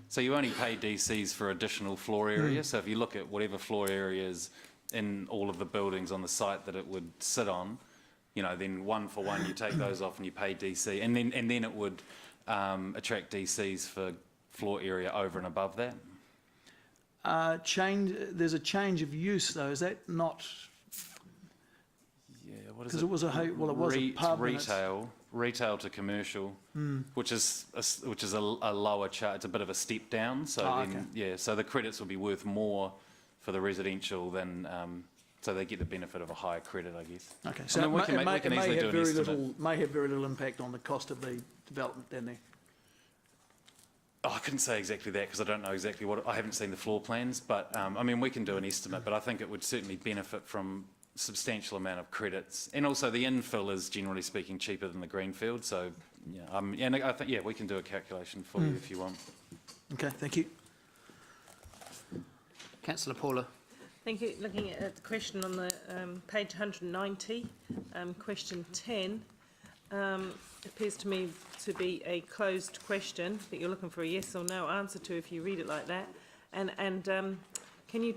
So you only pay DCs for additional floor area. So if you look at whatever floor areas in all of the buildings on the site that it would sit on, then one for one you take those off and you pay DC, and then it would attract DCs for floor area over and above that. There's a change of use though. Is that not what is Because it was a, well, it was a pub. and it's- retail to commercial, which is a lower charge. It's a bit of a step down. So okay. yeah, so the credits will be worth more for the residential than so they get the benefit of a higher credit, I guess. Okay, so I mean, it may easily do have an very estimate. may have very little impact on the cost of the development down there. Oh, I couldn't say exactly that because I don't know exactly what. I haven't seen the floor plans, but I mean, we can do an estimate. But I think it would certainly benefit from substantial amount of credits, and also the infill is generally speaking cheaper than the greenfield. So yeah, and I think we can do a calculation for you if you want. Okay, thank you. Councillor Paula. Thank you. Looking at the question on the page 190, question 10, appears to me to be a closed question that you're looking for a yes or no answer to if you read it like that. And can you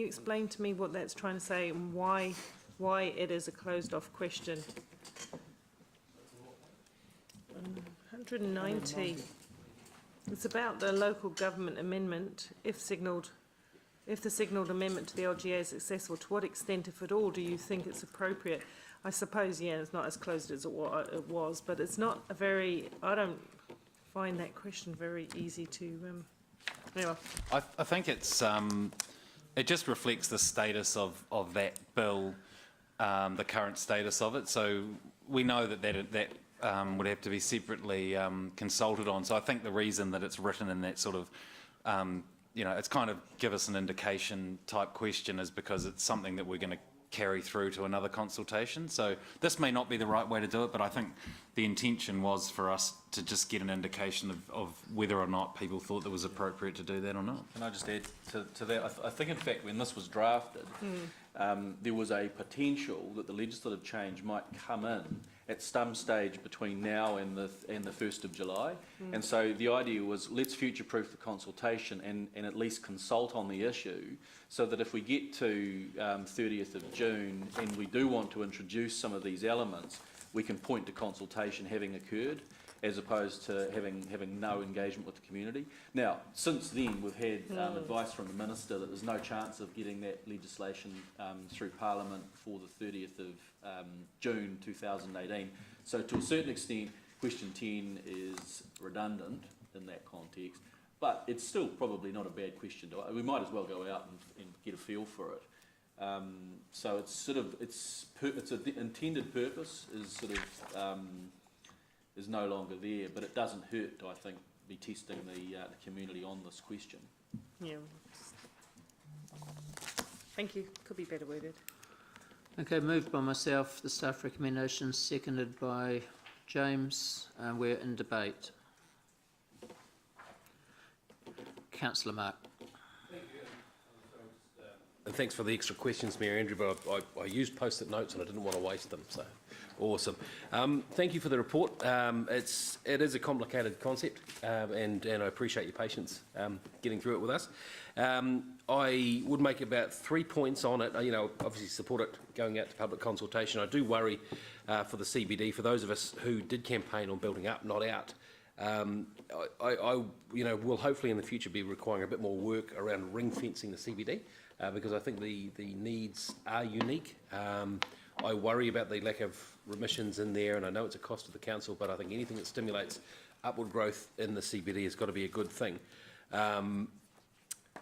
explain to me what that's trying to say and why it is a closed off question? 190. It's about the local government amendment. If the signalled amendment to the LGA is accessible, to what extent, if at all, do you think it's appropriate? I suppose, yeah, it's not as closed as it was, but it's not a very, I don't find that question very easy to, anyway. I think it's it just reflects the status of that bill, the current status of it. So we know that would have to be separately consulted on. So I think the reason that it's written in that sort of it's kind of give us an indication type question is because it's something that we're going to carry through to another consultation. So this may not be the right way to do it, but I think the intention was for us to just get an indication of whether or not people thought it was appropriate to do that or not. Can I just add to that? I think, in fact, when this was drafted, there was a potential that the legislative change might come in at some stage between now and the 1st of July. And so the idea was, let's future-proof the consultation and at least consult on the issue, so that if we get to 30th of June and we do want to introduce some of these elements, we can point to consultation having occurred, as opposed to having no engagement with the community. Now, since then, we've had advice from the Minister that there's no chance of getting that legislation through Parliament before the 30th of June 2018. So to a certain extent, question 10 is redundant in that context, but it's still probably not a bad question. We might as well go out and get a feel for it. So it's sort of, its intended purpose is sort of, is no longer there, but it doesn't hurt, I think, be testing the community on this question. Yeah. Thank you. Could be better worded. Okay, moved by myself, the staff recommendations, seconded by James. We're in debate. Councillor Mark. And thanks for the extra questions, Mayor Andrew, but I used post-it notes and I didn't want to waste them, so awesome. Thank you for the report. It is a complicated concept, and I appreciate your patience getting through it with us. I would make about 3 points on it. Obviously support it going out to public consultation. I do worry for the CBD, for those of us who did campaign on building up, not out. I will hopefully in the future be requiring a bit more work around ring fencing the CBD, because I think the needs are unique. I worry about the lack of remissions in there, and I know it's a cost to the council, but I think anything that stimulates upward growth in the CBD has got to be a good thing.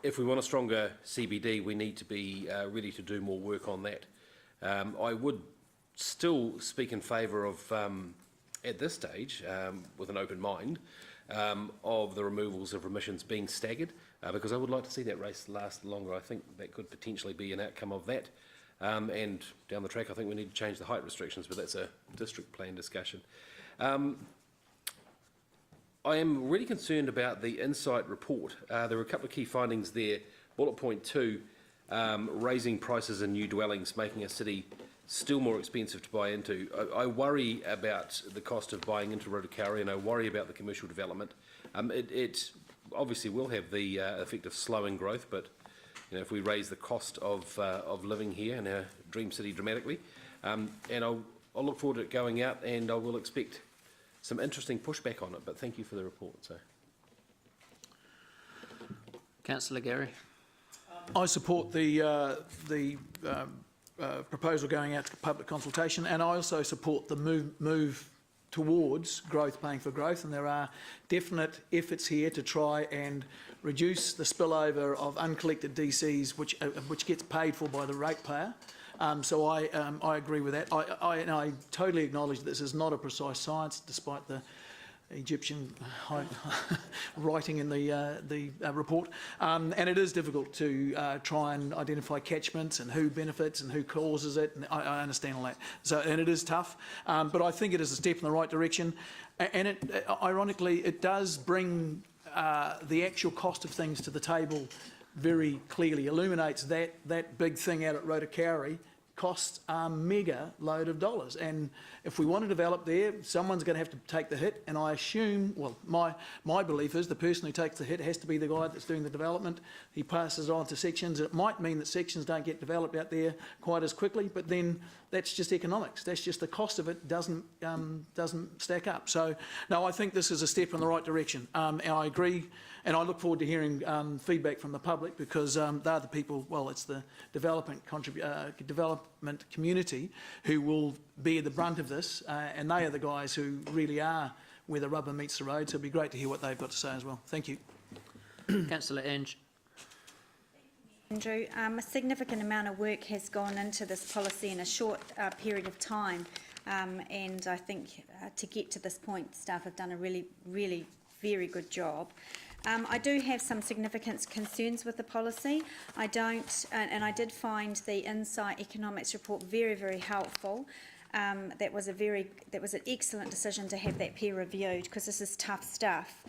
If we want a stronger CBD, we need to be ready to do more work on that. I would still speak in favour of, at this stage, with an open mind, of the removals of remissions being staggered, because I would like to see that race last longer. I think that could potentially be an outcome of that. And down the track, I think we need to change the height restrictions, but that's a district plan discussion. I am really concerned about the Insight report. There are a couple of key findings there. Bullet point 2, raising prices in new dwellings, making a city still more expensive to buy into. I worry about the cost of buying into Rotokauri, and I worry about the commercial development. It obviously will have the effect of slowing growth, but if we raise the cost of living here in our dream city dramatically, and I'll look forward to it going out, and I will expect some interesting pushback on it. But thank you for the report. So, Councillor Gary. I support the proposal going out to public consultation, and I also support the move towards growth paying for growth, and there are definite efforts here to try and reduce the spillover of uncollected DCs, which gets paid for by the ratepayer. So I agree with that. I totally acknowledge that this is not a precise science, despite the Egyptian writing in the report, and it is difficult to try and identify catchments and who benefits and who causes it, and I understand all that. And it is tough, but I think it is a step in the right direction, and ironically it does bring the actual cost of things to the table very clearly, illuminates that big thing out at Rotokari costs a mega load of dollars, and if we want to develop there, someone's going to have to take the hit, and I assume, well, my belief is the person who takes the hit has to be the guy that's doing the development. He passes on to sections. It might mean that sections don't get developed out there quite as quickly, but then that's just economics. That's just the cost of it doesn't stack up. So no, I think this is a step in the right direction, and I agree, and I look forward to hearing feedback from the public, because they're the people, well, it's the development community who will bear the brunt of this, and they are the guys who really are where the rubber meets the road, so it'd be great to hear what they've got to say as well. Thank you. Councillor Inge. Andrew, a significant amount of work has gone into this policy in a short period of time, and I think to get to this point, staff have done a really, really very good job. I do have some significant concerns with the policy. I don't, and I did find the Insight Economics report very, very helpful. That was an excellent decision to have that peer reviewed, because this is tough stuff.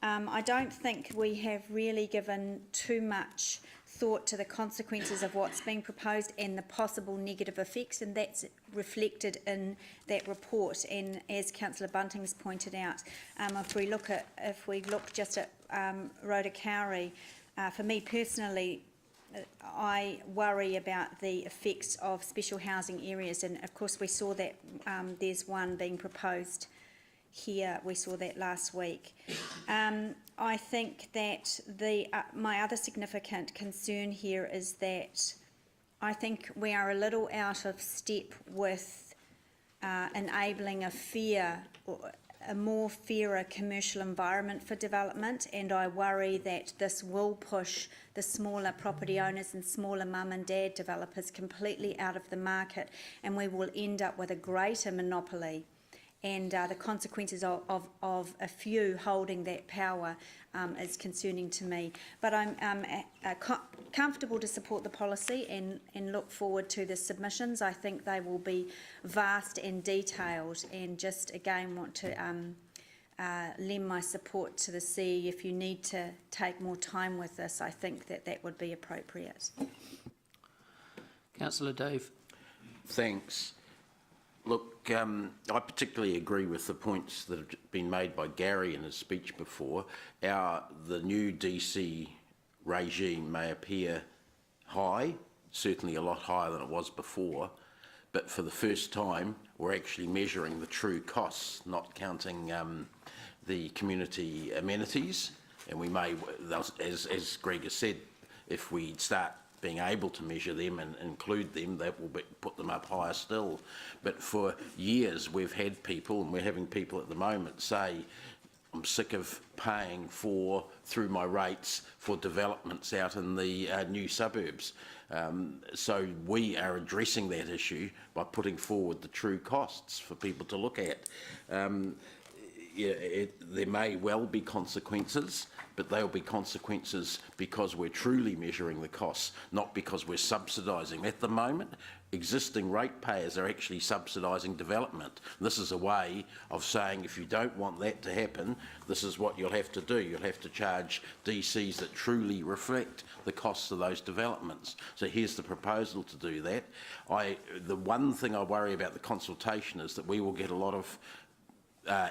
I don't think we have really given too much thought to the consequences of what's being proposed and the possible negative effects, and that's reflected in that report. And as Councillor Bunting's pointed out, if we look just at Rotokari, for me personally, I worry about the effects of special housing areas, and of course we saw that there's one being proposed here. We saw that last week. I think that my other significant concern here is that I think we are a little out of step with enabling a more fairer commercial environment for development, and I worry that this will push the smaller property owners and smaller mum and dad developers completely out of the market, and we will end up with a greater monopoly. And the consequences of a few holding that power is concerning to me. But I'm comfortable to support the policy and look forward to the submissions. I think they will be vast and detailed, and just again want to lend my support to the CE. If you need to take more time with this, I think that would be appropriate. Councillor Dave. Thanks. Look, I particularly agree with the points that have been made by Gary in his speech before. The new DC regime may appear high, certainly a lot higher than it was before, but for the first time we're actually measuring the true costs, not counting the community amenities. And we may, as Greg has said, if we start being able to measure them and include them, that will put them up higher still. But for years we've had people, and we're having people at the moment, say, I'm sick of paying through my rates for developments out in the new suburbs. So we are addressing that issue by putting forward the true costs for people to look at. There may well be consequences, but they'll be consequences because we're truly measuring the costs, not because we're subsidising. At the moment, existing ratepayers are actually subsidising development. This is a way of saying, if you don't want that to happen, this is what you'll have to do. You'll have to charge DCs that truly reflect the costs of those developments. So here's the proposal to do that. The one thing I worry about the consultation is that we will get a lot of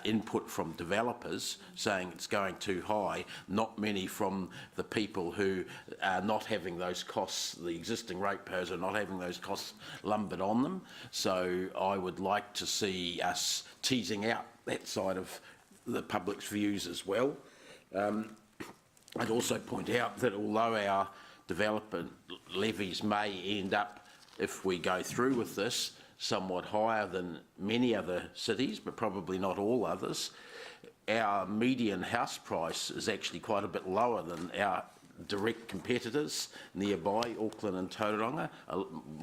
input from developers saying it's going too high, not many from the people who are not having those costs, the existing ratepayers are not having those costs lumbered on them. So I would like to see us teasing out that side of the public's views as well. I'd also point out that although our development levies may end up if we go through with this, somewhat higher than many other cities, but probably not all others. Our median house price is actually quite a bit lower than our direct competitors nearby, Auckland and Tauranga,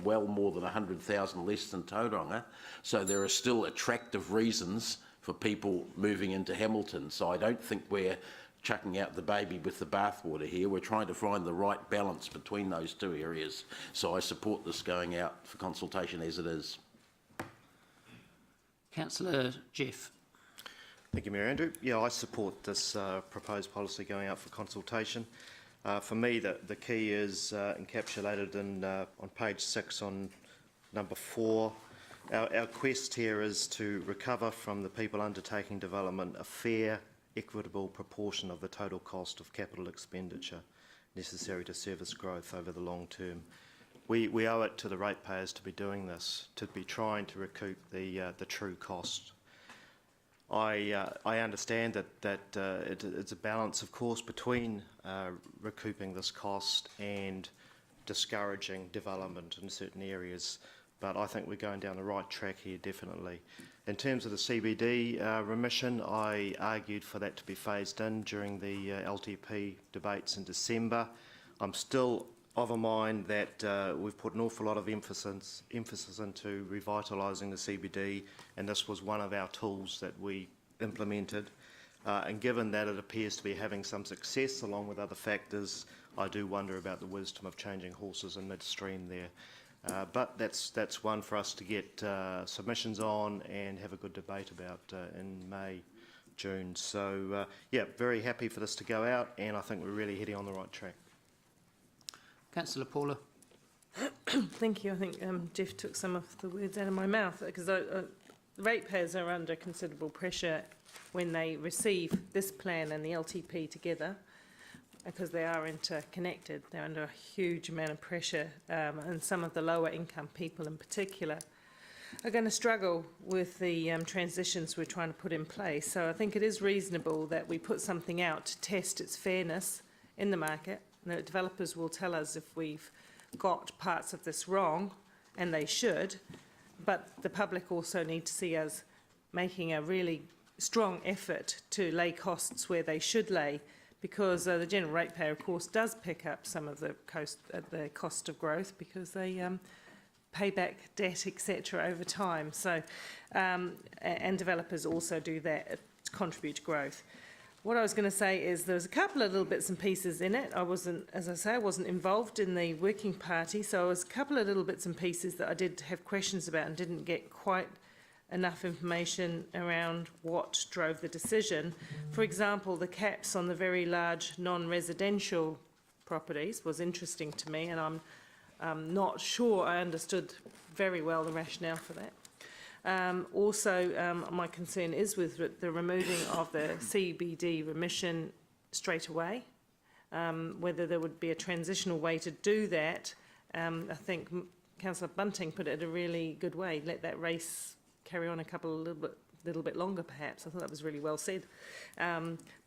well more than 100,000 less than Tauranga. So there are still attractive reasons for people moving into Hamilton. So I don't think we're chucking out the baby with the bathwater here. We're trying to find the right balance between those two areas. So I support this going out for consultation as it is. Councillor Jeff. Thank you, Mayor Andrew. Yeah, I support this proposed policy going out for consultation. For me, the key is encapsulated in on page 6 on number 4. Our quest here is to recover from the people undertaking development a fair, equitable proportion of the total cost of capital expenditure necessary to service growth over the long term. We owe it to the ratepayers to be doing this, to be trying to recoup the true cost. I understand that it's a balance, of course, between recouping this cost and discouraging development in certain areas, but I think we're going down the right track here, definitely. In terms of the CBD remission, I argued for that to be phased in during the LTP debates in December. I'm still of a mind that we've put an awful lot of emphasis into revitalising the CBD, and this was one of our tools that we implemented. And given that it appears to be having some success along with other factors, I do wonder about the wisdom of changing horses in midstream there. But that's one for us to get submissions on and have a good debate about in May, June. So yeah, very happy for this to go out, and I think we're really heading on the right track. Councillor Paula. Thank you. I think Jeff took some of the words out of my mouth, because ratepayers are under considerable pressure when they receive this plan and the LTP together, because they are interconnected. They're under a huge amount of pressure, and some of the lower income people in particular are going to struggle with the transitions we're trying to put in place. So I think it is reasonable that we put something out to test its fairness in the market. The developers will tell us if we've got parts of this wrong, and they should, but the public also need to see us making a really strong effort to lay costs where they should lay, because the general ratepayer, of course, does pick up some of the cost of growth, because they pay back debt, etc., over time. So, and developers also do that to contribute to growth. What I was going to say is there's a couple of little bits and pieces in it. I wasn't, as I say, I wasn't involved in the working party, so there was a couple of little bits and pieces that I did have questions about and didn't get quite enough information around what drove the decision. For example, the caps on the very large non-residential properties was interesting to me, and I'm not sure I understood very well the rationale for that. Also, my concern is with the removing of the CBD remission straight away, whether there would be a transitional way to do that. I think Councillor Bunting put it a really good way, let that race carry on a little bit longer perhaps. I thought that was really well said,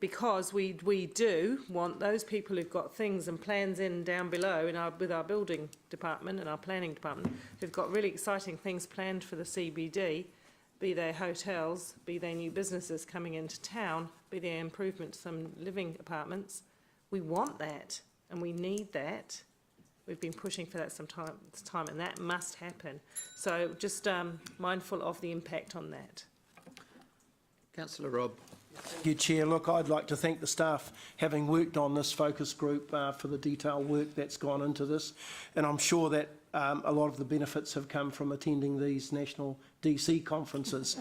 because we do want those people who've got things and plans in down below with our building department and our planning department, who've got really exciting things planned for the CBD, be they hotels, be they new businesses coming into town, be they improvement to some living apartments. We want that and we need that. We've been pushing for that some time, and that must happen. So just mindful of the impact on that. Councillor Robb. Thank you, Chair. Look, I'd like to thank the staff, having worked on this focus group, for the detailed work that's gone into this. And I'm sure that a lot of the benefits have come from attending these national DC conferences.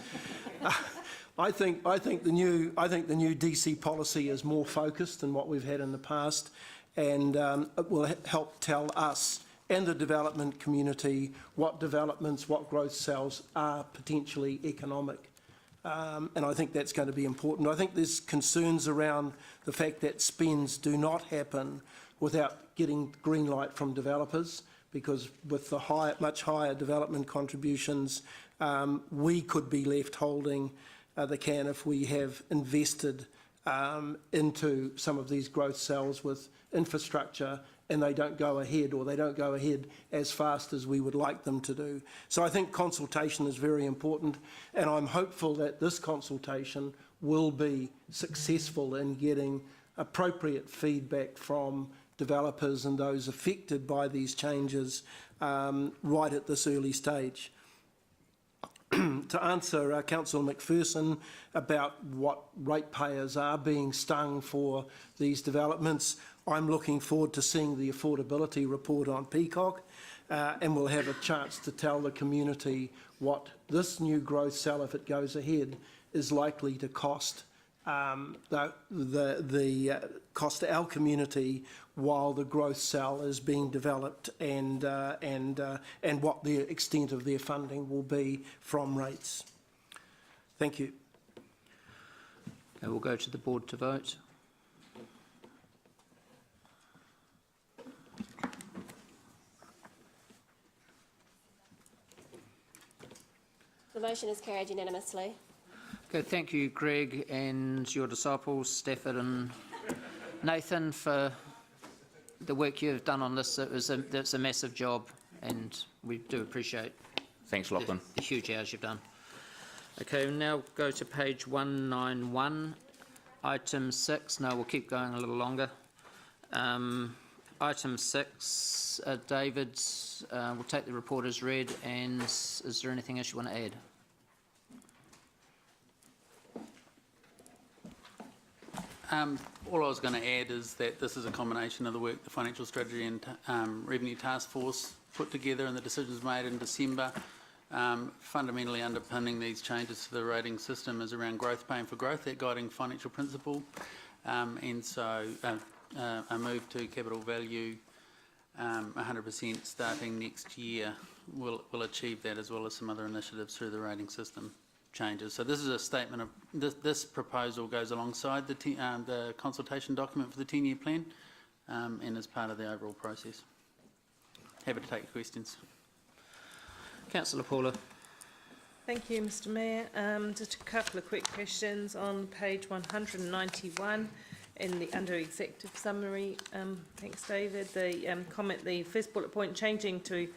I think the new DC policy is more focused than what we've had in the past, and it will help tell us and the development community what developments, what growth cells are potentially economic. And I think that's going to be important. I think there's concerns around the fact that spends do not happen without getting green light from developers, because with the much higher development contributions, we could be left holding the can if we have invested into some of these growth cells with infrastructure and they don't go ahead, or they don't go ahead as fast as we would like them to do. So I think consultation is very important, and I'm hopeful that this consultation will be successful in getting appropriate feedback from developers and those affected by these changes right at this early stage. To answer Councillor McPherson about what ratepayers are being stung for these developments, I'm looking forward to seeing the affordability report on Peacock, and we'll have a chance to tell the community what this new growth cell, if it goes ahead, is likely to cost the cost to our community while the growth cell is being developed, and what the extent of their funding will be from rates. Thank you. Okay, we'll go to the board to vote. The motion is carried unanimously. Okay, thank you, Greg, and your disciples, Stafford and Nathan, for the work you've done on this. It's a massive job, and we do appreciate Thanks, Lachlan. the huge hours you've done. Okay, we'll now go to page 191, item 6. No, we'll keep going a little longer. Item 6, David, we'll take the report as read, and is there anything else you want to add? All I was going to add is that this is a combination of the work the Financial Strategy and Revenue Task Force put together and the decisions made in December. Fundamentally underpinning these changes to the rating system is around growth paying for growth, that guiding financial principle. And so a move to capital value 100% starting next year will achieve that, as well as some other initiatives through the rating system changes. So this is a statement of this proposal goes alongside the consultation document for the 10-year plan, and is part of the overall process. Happy to take your questions. Councillor Paula. Thank you, Mr Mayor. Just a couple of quick questions on page 191 in the under executive summary. Thanks, David. The comment, the first bullet point, changing to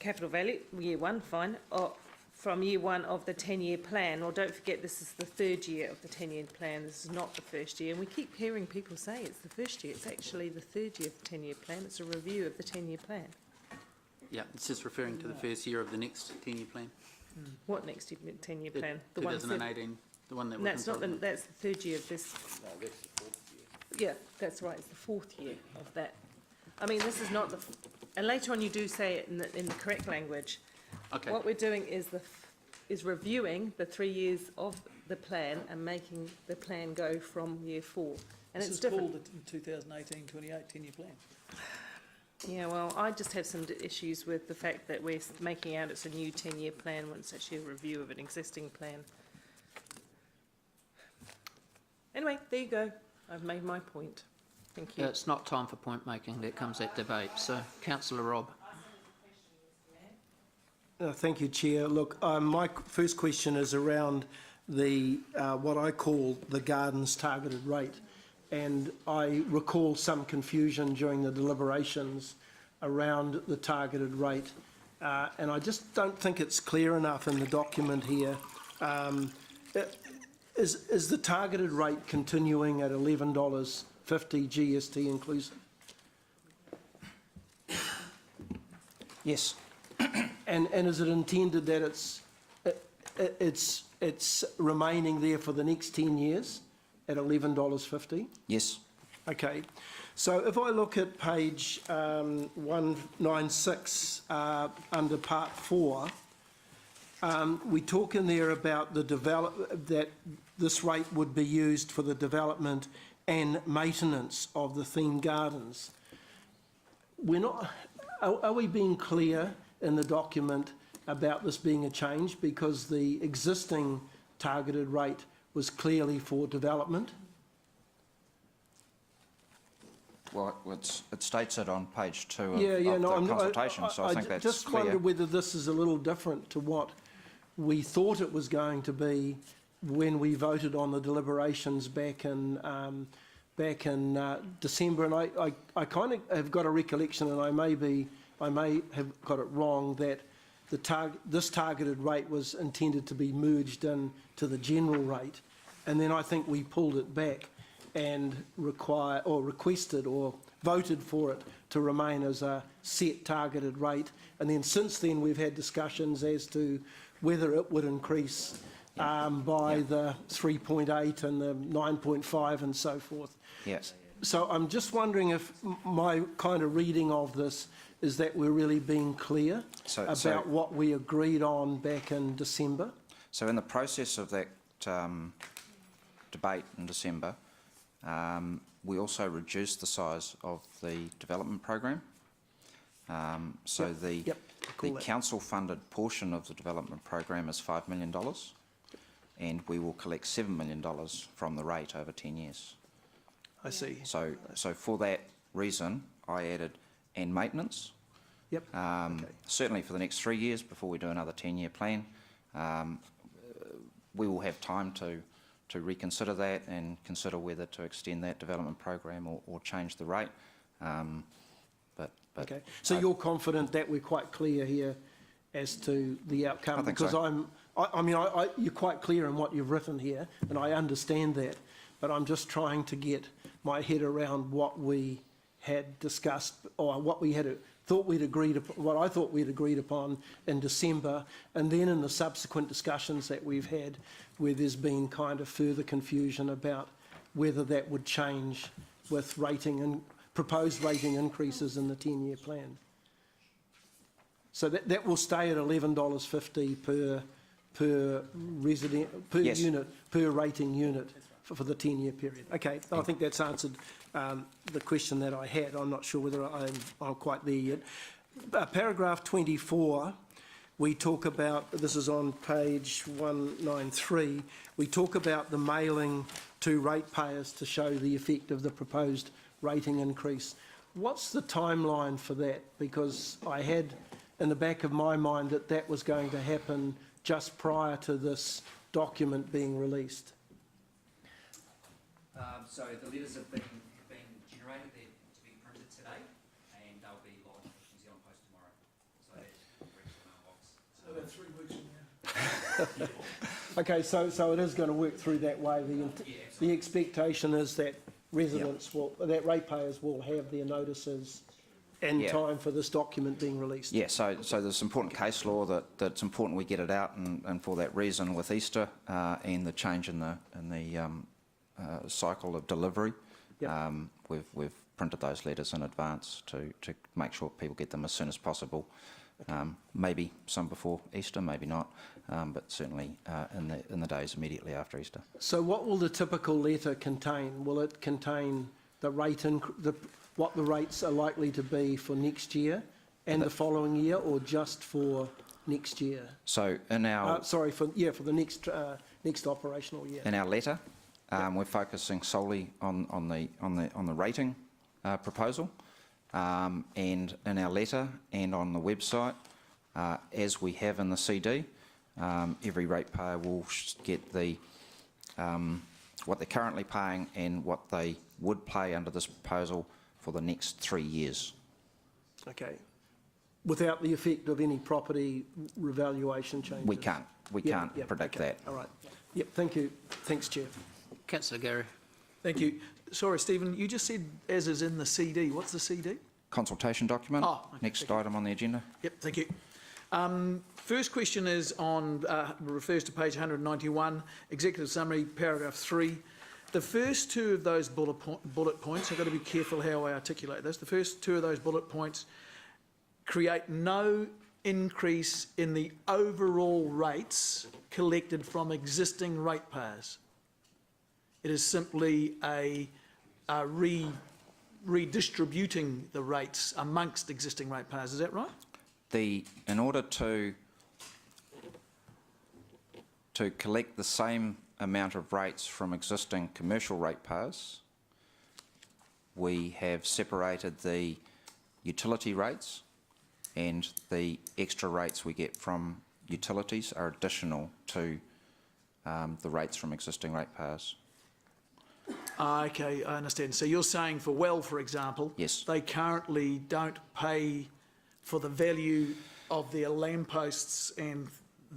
capital value, year one, fine, from year one of the 10-year plan. Or don't forget, this is the third year of the 10-year plan. This is not the first year. And we keep hearing people say it's the first year. It's actually the third year of the 10-year plan. It's a review of the 10-year plan. Yeah, it's just referring to the first year of the next 10-year plan. What next 10-year The plan? 2018, the one that that's not the, that's the third year of this. No, that's the fourth year. Yeah, that's right. It's the fourth year of that. I mean, this is not the. And later on, you do say it in the correct language. Okay. What we're doing is reviewing the 3 years of the plan and making the plan go from year 4. And this it's is different. called the 2018-28 10-year plan. Yeah, well, I just have some issues with the fact that we're making out it's a new 10-year plan when it's actually a review of an existing plan. Anyway, there you go. I've made my point. Thank you. Yeah, it's not time for point making. There comes that debate. So, Councillor Robb. Thank you, Chair. Look, my first question is around the what I call the Gardens targeted rate. And I recall some confusion during the deliberations around the targeted rate. And I just don't think it's clear enough in the document here. Is the targeted rate continuing at $11.50 GST inclusive? Yes. And is it intended that it's remaining there for the next 10 years at $11.50? Yes. Okay. So if I look at page 196 under part 4, we talk in there about that this rate would be used for the development and maintenance of the themed gardens. We're not. Are we being clear in the document about this being a change, because the existing targeted rate was clearly for development? Well, it states it on page 2 of, the consultation, so I think that's just clear. wonder whether this is a little different to what we thought it was going to be when we voted on the deliberations back in back in December, and I kind of have got a recollection, and I may have got it wrong, that this targeted rate was intended to be merged into the general rate, and then I think we pulled it back and requested or voted for it to remain as a set targeted rate, and then since then we've had discussions as to whether it would increase by the 3.8 and the 9.5 and so forth. Yes. So I'm just wondering if my kind of reading of this is that we're really being clear about what we agreed on back in December. So in the process of that debate in December, we also reduced the size of the development program. The council-funded portion of the development program is $5 million, and we will collect $7 million from the rate over 10 years. I see. So for that reason, I added and maintenance. Yep. Certainly for the next 3 years before we do another 10-year plan, we will have time to reconsider that and consider whether to extend that development program or change the rate. Okay. So you're confident that we're quite clear here as to the outcome? I think because so. You're quite clear in what you've written here, and I understand that, but I'm just trying to get my head around what we had discussed, or what we had thought we'd agreed upon, what I thought we'd agreed upon in December, and then in the subsequent discussions that we've had, where there's been kind of further confusion about whether that would change with rating and proposed rating increases in the 10-year plan. So that will stay at $11.50 per resident, per unit, per rating unit for the 10-year period. Okay, I think that's answered the question that I had. I'm not sure whether I'm quite there yet. Paragraph 24, we talk about, this is on page 193, we talk about the mailing to ratepayers to show the effect of the proposed rating increase. What's the timeline for that? Because I had in the back of my mind that that was going to happen just prior to this document being released. So the letters have been generated, they're to be printed today, and they'll be lodged with New Zealand Post tomorrow. So that's reached the mailbox. So about 3 weeks from now. Okay, so it is going to work through that way. The expectation is that residents that ratepayers will have their notices in time for this document being released. Yeah, so there's important case law that it's important we get it out, and for that reason, with Easter and the change in the cycle of delivery, we've printed those letters in advance to make sure people get them as soon as possible. Maybe some before Easter, maybe not, but certainly in the days immediately after Easter. So what will the typical letter contain? Will it contain the rate what the rates are likely to be for next year and the following year, or just for next year? So in our for the next operational year. In our letter, we're focusing solely on the rating proposal, and in our letter and on the website, as we have in the CD, every ratepayer will get the what they're currently paying and what they would pay under this proposal for the next 3 years. Okay. Without the effect of any property revaluation changes? We can't predict that. All right. Yep, thank you. Thanks, Chair. Councillor Gary. Thank you. Sorry, Stephen, you just said as is in the CD. What's the CD? Consultation document. Oh, okay, next item on the agenda. Yep, thank you. First question is on, refers to page 191, Executive Summary, paragraph 3. The first two of those bullet points, I've got to be careful how I articulate this, the first two of those bullet points create no increase in the overall rates collected from existing ratepayers. It is simply a redistributing the rates amongst existing ratepayers. Is that right? In order to collect the same amount of rates from existing commercial ratepayers, we have separated the utility rates, and the extra rates we get from utilities are additional to the rates from existing ratepayers. Okay, I understand. So you're saying for well, for example, Yes. they currently don't pay for the value of their lampposts and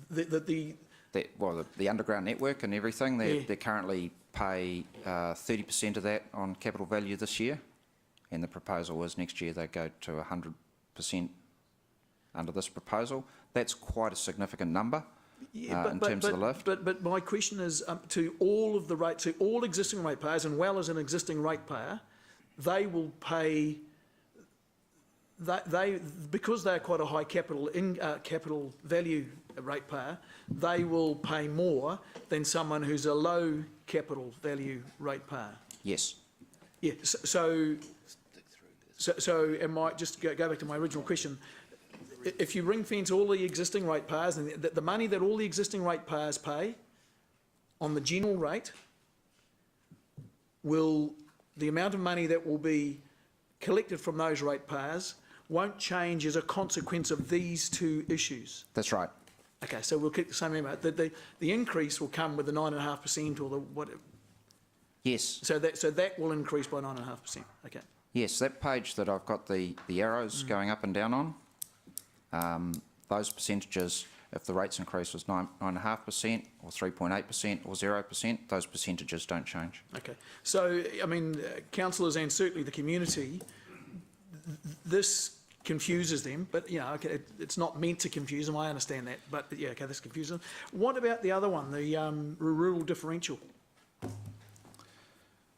the The underground network and everything, Yeah. they currently pay 30% of that on capital value this year, and the proposal is next year they go to 100% under this proposal. That's quite a significant number in terms of the lift. But my question is to all of the to all existing ratepayers, and well as an existing ratepayer, they will pay. They because they're quite a high capital value ratepayer, they will pay more than someone who's a low capital value ratepayer. Yes. Yeah. So am I just go back to my original question? If you ring fence all the existing ratepayers and the money that all the existing ratepayers pay on the general rate, will the amount of money that will be collected from those ratepayers won't change as a consequence of these two issues? That's right. Okay, so we'll keep the same amount. The increase will come with the 9.5% or the what? Yes. So that will increase by 9.5%. Okay. Yes, that page that I've got the arrows going up and down on, those percentages, if the rates increase was 9.5% or 3.8% or 0%, those percentages don't change. Okay. So, I mean, councillors and certainly the community, this confuses them, but, you know, okay, it's not meant to confuse them, I understand that, but, yeah, okay, this confuses them. What about the other one, the rural differential?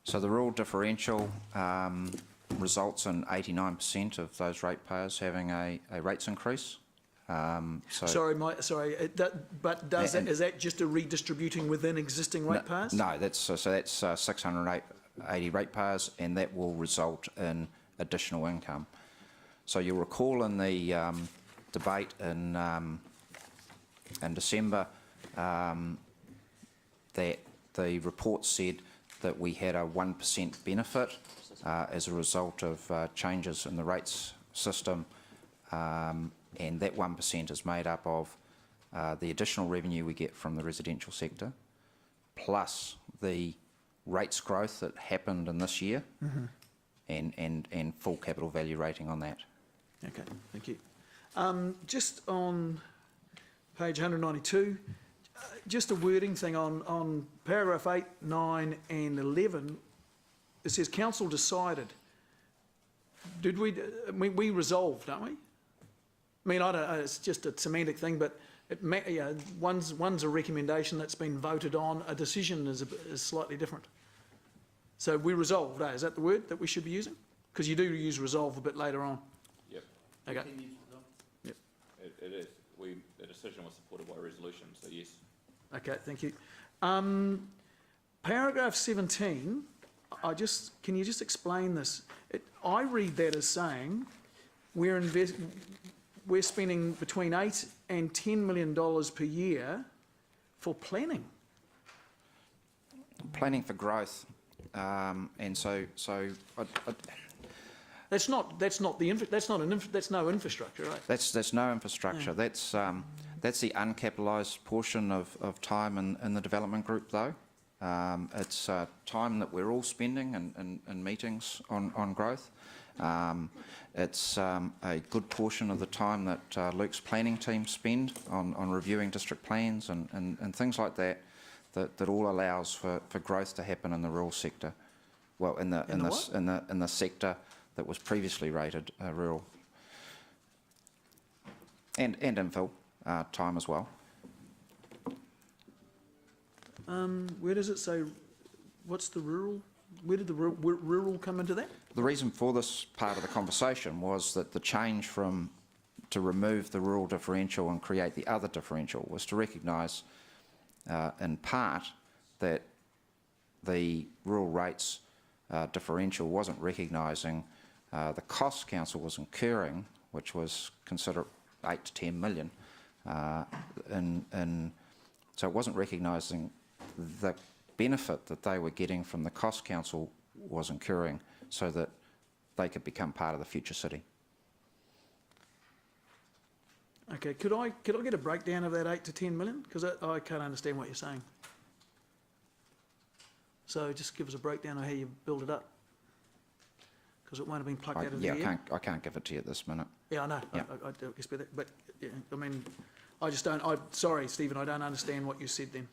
So the rural differential results in 89% of those ratepayers having a rates increase. Sorry, is that just a redistributing within existing ratepayers? No, that's 680 ratepayers, and that will result in additional income. So you'll recall in the debate in December that the report said that we had a 1% benefit as a result of changes in the rates system, and that 1% is made up of the additional revenue we get from the residential sector, plus the rates growth that happened in this year, and full capital value rating on that. Okay, thank you. Just on page 192, just a wording thing on paragraph 8, 9 and 11, it says council decided. Did we resolved, don't we? I mean, I don't know, it's just a semantic thing, but one's a recommendation that's been voted on, a decision is slightly different. So we resolved, is that the word that we should be using? Because you do use resolve a bit later on. Yep. Okay. Yep. It is. The decision was supported by a resolution, so yes. Okay, thank you. Paragraph 17, can you just explain this? I read that as saying we're spending between $8 and $10 million per year for planning. Planning for growth, and so that's no infrastructure, right? That's no infrastructure. Yeah. That's the uncapitalised portion of time in the development group, though. It's time that we're all spending in meetings on growth. It's a good portion of the time that Luke's planning team spend on reviewing district plans and things like that all allows for growth to happen in the rural sector. Well, in the sector that was previously rated rural, and infill time as well. Where does it say? What's the rural? Where did the rural come into that? The reason for this part of the conversation was that the change to remove the rural differential and create the other differential was to recognise, in part, that the rural rates differential wasn't recognising the cost council was incurring, which was considered 8 to 10 million, so it wasn't recognising the benefit that they were getting from the cost council was incurring, so that they could become part of the future city. Okay, could I get a breakdown of that 8 to 10 million? Because I can't understand what you're saying. So just give us a breakdown of how you build it up. Because it won't have been plucked out of the air. I can't give it to you at this minute. Yeah, I know. Yeah. I do expect that. But, yeah, I mean, I just don't, sorry, Stephen, I don't understand what you said then.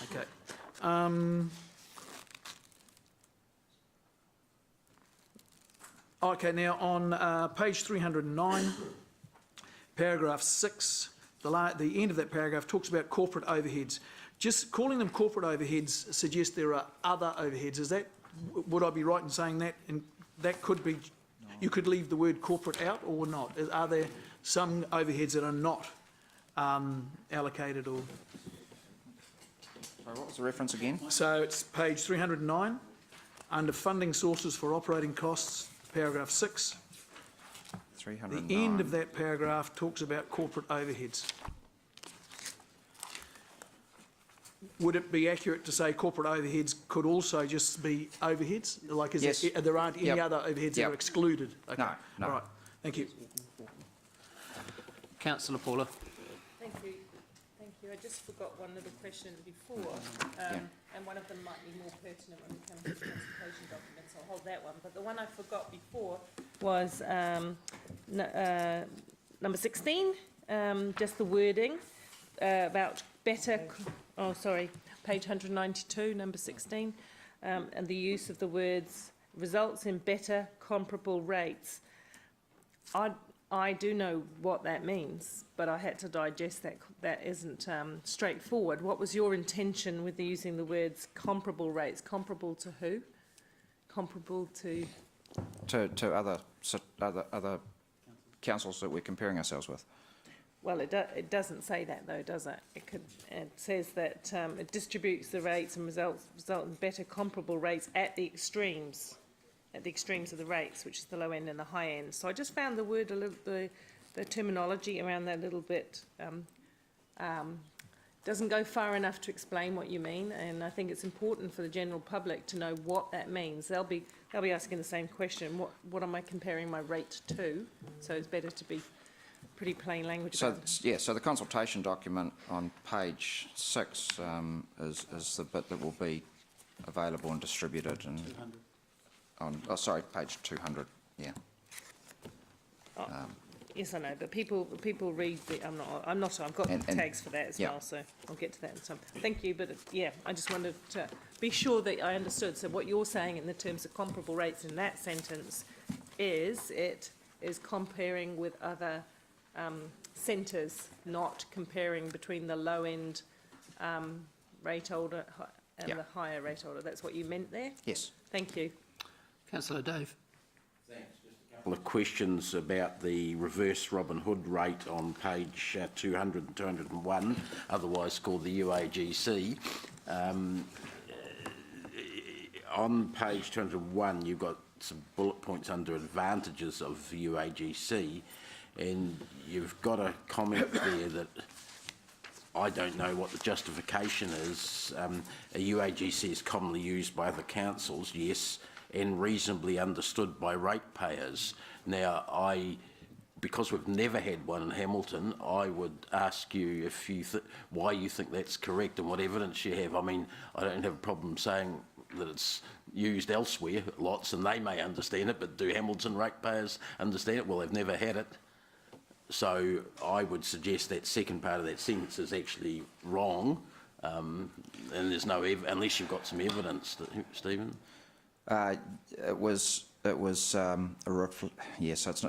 Okay. Okay, now on page 309, paragraph 6, the end of that paragraph talks about corporate overheads. Just calling them corporate overheads suggests there are other overheads. Is that, would I be right in saying that? And that could be, you could leave the word corporate out or not? Are there some overheads that are not allocated or? Sorry, what was the reference again? So it's page 309, under funding sources for operating costs, paragraph 6. 309. The end of that paragraph talks about corporate overheads. Would it be accurate to say corporate overheads could also just be overheads? Like, Yes. There aren't any other overheads that Yep. are excluded? Okay. No, no. All right, thank you. Councillor Paula. Thank you. Thank you. I just forgot one little question before, and one of them might be more pertinent when we come to the consultation documents. I'll hold that one. But the one I forgot before was number 16, just the wording about better. Oh, sorry, page 192, number 16, and the use of the words results in better comparable rates. I do know what that means, but I had to digest that. That isn't straightforward. What was your intention with using the words comparable rates? Comparable to who? Comparable to? To other councils that we're comparing ourselves with. Well, it doesn't say that though, does it? It says that it distributes the rates and result in better comparable rates at the extremes of the rates, which is the low end and the high end. So I just found the word the terminology around that a little bit doesn't go far enough to explain what you mean, and I think it's important for the general public to know what that means. They'll be asking the same question. What am I comparing my rate to? So it's better to be pretty plain language. So so the consultation document on page 6 is the bit that will be available and distributed, and on page 200. Yeah. Yes, I know, but people read the. I'm not. I've got tags for that as well, so I'll get to that in time. Thank you, but I just wanted to be sure that I understood. So what you're saying in the terms of comparable rates in that sentence is comparing with other centres, not comparing between the low end rate holder and the higher rate holder. That's what you meant there? Yes. Thank you. Councillor Dave. Thanks. Just a couple of questions about the reverse Robin Hood rate on page 200 and 201, otherwise called the UAGC. On page 201, you've got some bullet points under advantages of UAGC, and you've got a comment there that I don't know what the justification is. A UAGC is commonly used by other councils, yes, and reasonably understood by ratepayers. Now, because we've never had one in Hamilton, I would ask you if why you think that's correct and what evidence you have. I mean, I don't have a problem saying that it's used elsewhere lots and they may understand it, but do Hamilton ratepayers understand it? Well, they've never had it. So I would suggest that second part of that sentence is actually wrong, and there's no unless you've got some evidence, Stephen. It was so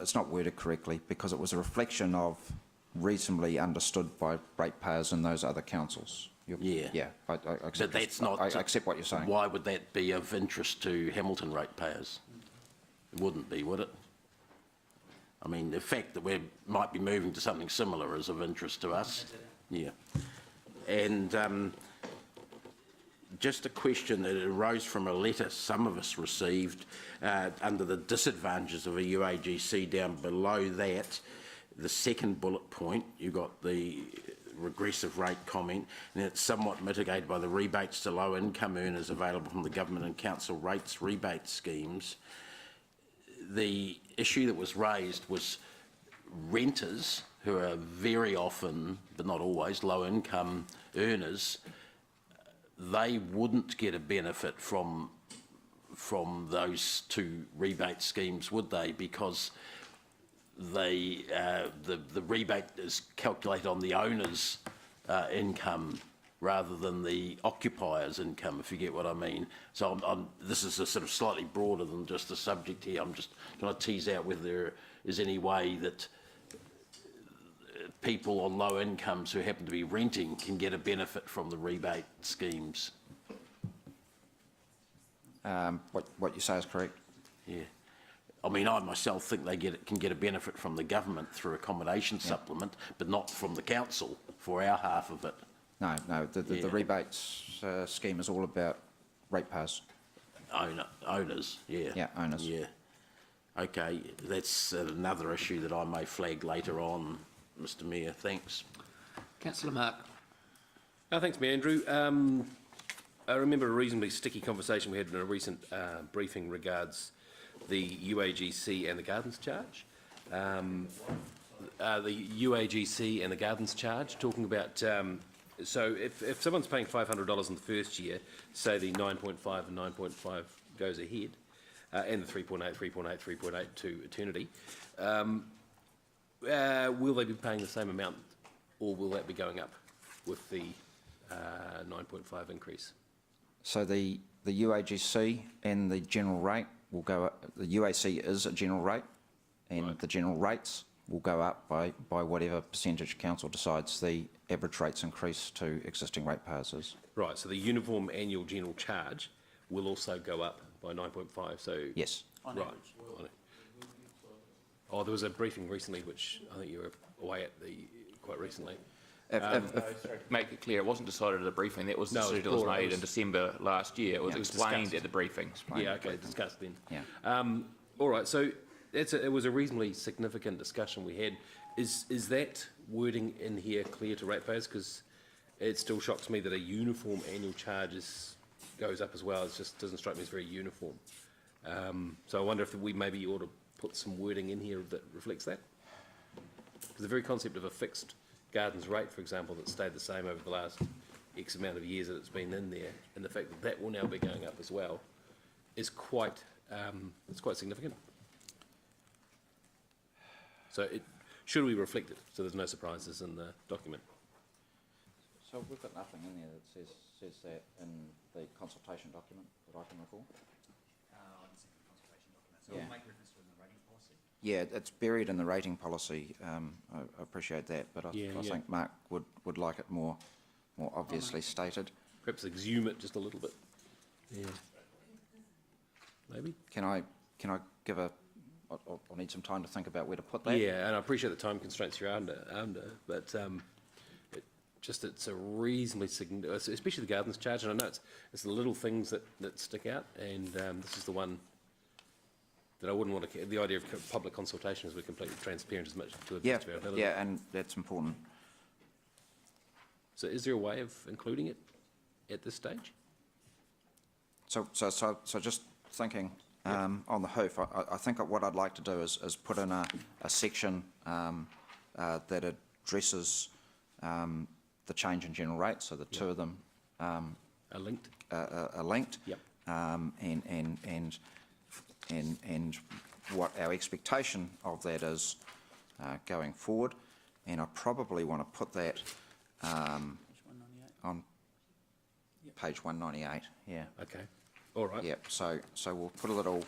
it's not worded correctly because it was a reflection of reasonably understood by ratepayers in those other councils. I accept. But that's not. I accept what you're saying. Why would that be of interest to Hamilton ratepayers? It wouldn't be, would it? I mean, the fact that we might be moving to something similar is of interest to us. Yeah. And just a question that arose from a letter some of us received under the disadvantages of a UAGC. Down below that, the second bullet point, you've got the regressive rate comment, and it's somewhat mitigated by the rebates to low income earners available from the government and council rates rebate schemes. The issue that was raised was renters, who are very often, but not always, low income earners, they wouldn't get a benefit from those two rebate schemes, would they? Because the rebate is calculated on the owner's income rather than the occupier's income, if you get what I mean. So this is a sort of slightly broader than just the subject here. I'm just trying to tease out whether there is any way that people on low incomes who happen to be renting can get a benefit from the rebate schemes. What you say is correct. Yeah. I mean, I myself think they can get a benefit from the government through accommodation supplement, but not from the council for our half of it. No, the rebates scheme is all about ratepayers. Owners, yeah. Yeah, owners. Yeah. Okay, that's another issue that I may flag later on, Mr Mayor. Thanks. Councillor Mark. Thanks, Mayor Andrew. I remember a reasonably sticky conversation we had in a recent briefing regards the UAGC and the gardens charge. The UAGC and the gardens charge, talking about, so if someone's paying $500 in the first year, say the 9.5 and 9.5 goes ahead, and the 3.8, 3.8, 3.8 to eternity, will they be paying the same amount, or will that be going up with the 9.5 increase? So the UAGC and the general rate will go up. The UAC is a general rate, and the general rates will go up by whatever percentage council decides the average rates increase to existing ratepayers is. Right, so the uniform annual general charge will also go up by 9.5, so... Yes. Right. Oh, there was a briefing recently, which I think you were away at quite recently. Sorry, to make it clear, it wasn't decided at a briefing. That was the decision that was made in December last year. It was explained at the briefing. Yeah, okay, discussed then. Yeah. All right, so it was a reasonably significant discussion we had. Is that wording in here clear to ratepayers? Because it still shocks me that a uniform annual charge goes up as well. It just doesn't strike me as very uniform. So I wonder if we maybe ought to put some wording in here that reflects that. Because the very concept of a fixed gardens rate, for example, that stayed the same over the last X amount of years that it's been in there, and the fact that that will now be going up as well, is quite significant. So should we reflect it so there's no surprises in the document? So we've got nothing in there that says that in the consultation document that I can recall. I didn't see the consultation document, so we'll make reference to it in the rating policy. Yeah, it's buried in the rating policy. I appreciate that, but I think Mark would like it more obviously stated. Perhaps exhume it just a little bit. Yeah. Maybe. Can I give I'll need some time to think about where to put that. Yeah, and I appreciate the time constraints you're under, but it's a reasonably significant, especially the gardens charge, and I know it's the little things that stick out, and this is the one that I wouldn't want to. The idea of public consultation is we're completely transparent as much to the best of our ability. Yeah, and that's important. So, is there a way of including it at this stage? So just thinking on the hoof, I think what I'd like to do is put in a section that addresses the change in general rates. So the two of them are linked. Are linked. Yep. And what our expectation of that is going forward, and I probably want to put that on page 198. Yeah. Okay. All right. Yep. So we'll put a little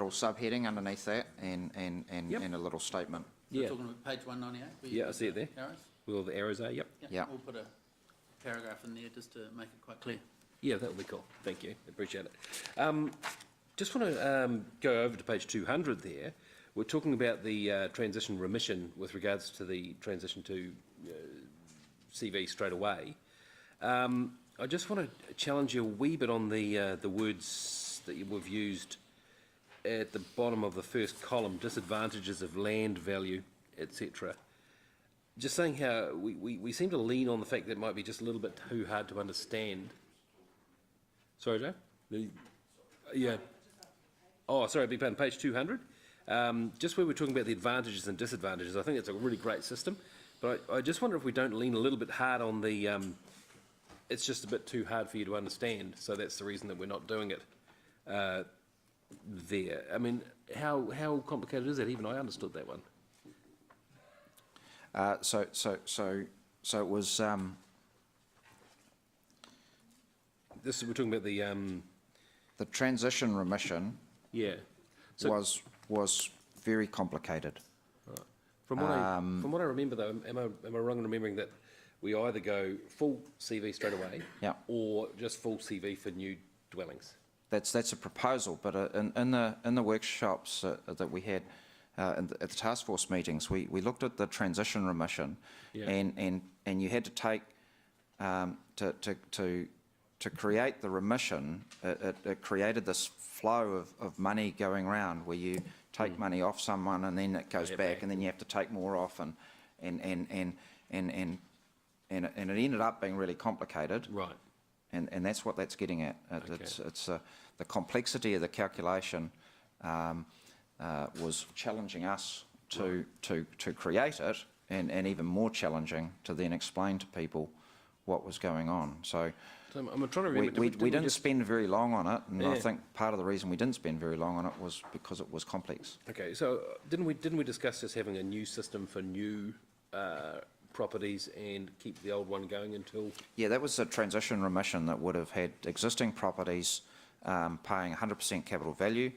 subheading underneath that, and a little statement. We're talking about page 198. Yeah, I see it there. Arrows? Where all the arrows are. Yep. Yeah. We'll put a paragraph in there just to make it quite clear. Yeah, that would be cool. Thank you. Appreciate it. Just want to go over to page 200 there. We're talking about the transition remission with regards to the transition to CV straight away. I just want to challenge you a wee bit on the words that we've used at the bottom of the first column, disadvantages of land value, etc. Just saying how we seem to lean on the fact that it might be just a little bit too hard to understand. Sorry, Joe? Yeah. Oh, sorry, I beg your pardon, page 200. Just where we're talking about the advantages and disadvantages, I think it's a really great system, but I just wonder if we don't lean a little bit hard on the it's just a bit too hard for you to understand, so that's the reason that we're not doing it there. I mean, how complicated is that? Even I understood that one. So it was. We're talking about the transition remission. Yeah. Was very complicated. Right. From what I remember, though, am I wrong in remembering that we either go full CV straight away, or just full CV for new dwellings? That's a proposal, but in the workshops that we had at the task force meetings, we looked at the transition remission, and you had to take to create the remission. It created this flow of money going around where you take money off someone and then it goes back, and then you have to take more off, and it ended up being really complicated. Right. And that's what that's getting at. It's the complexity of the calculation was challenging us to create it, and even more challenging to then explain to people what was going on. So I'm trying to remember. We didn't spend very long on it, and I think part of the reason we didn't spend very long on it was because it was complex. Okay, so didn't we discuss just having a new system for new properties and keep the old one going until? Yeah, that was a transition remission that would have had existing properties paying 100% capital value,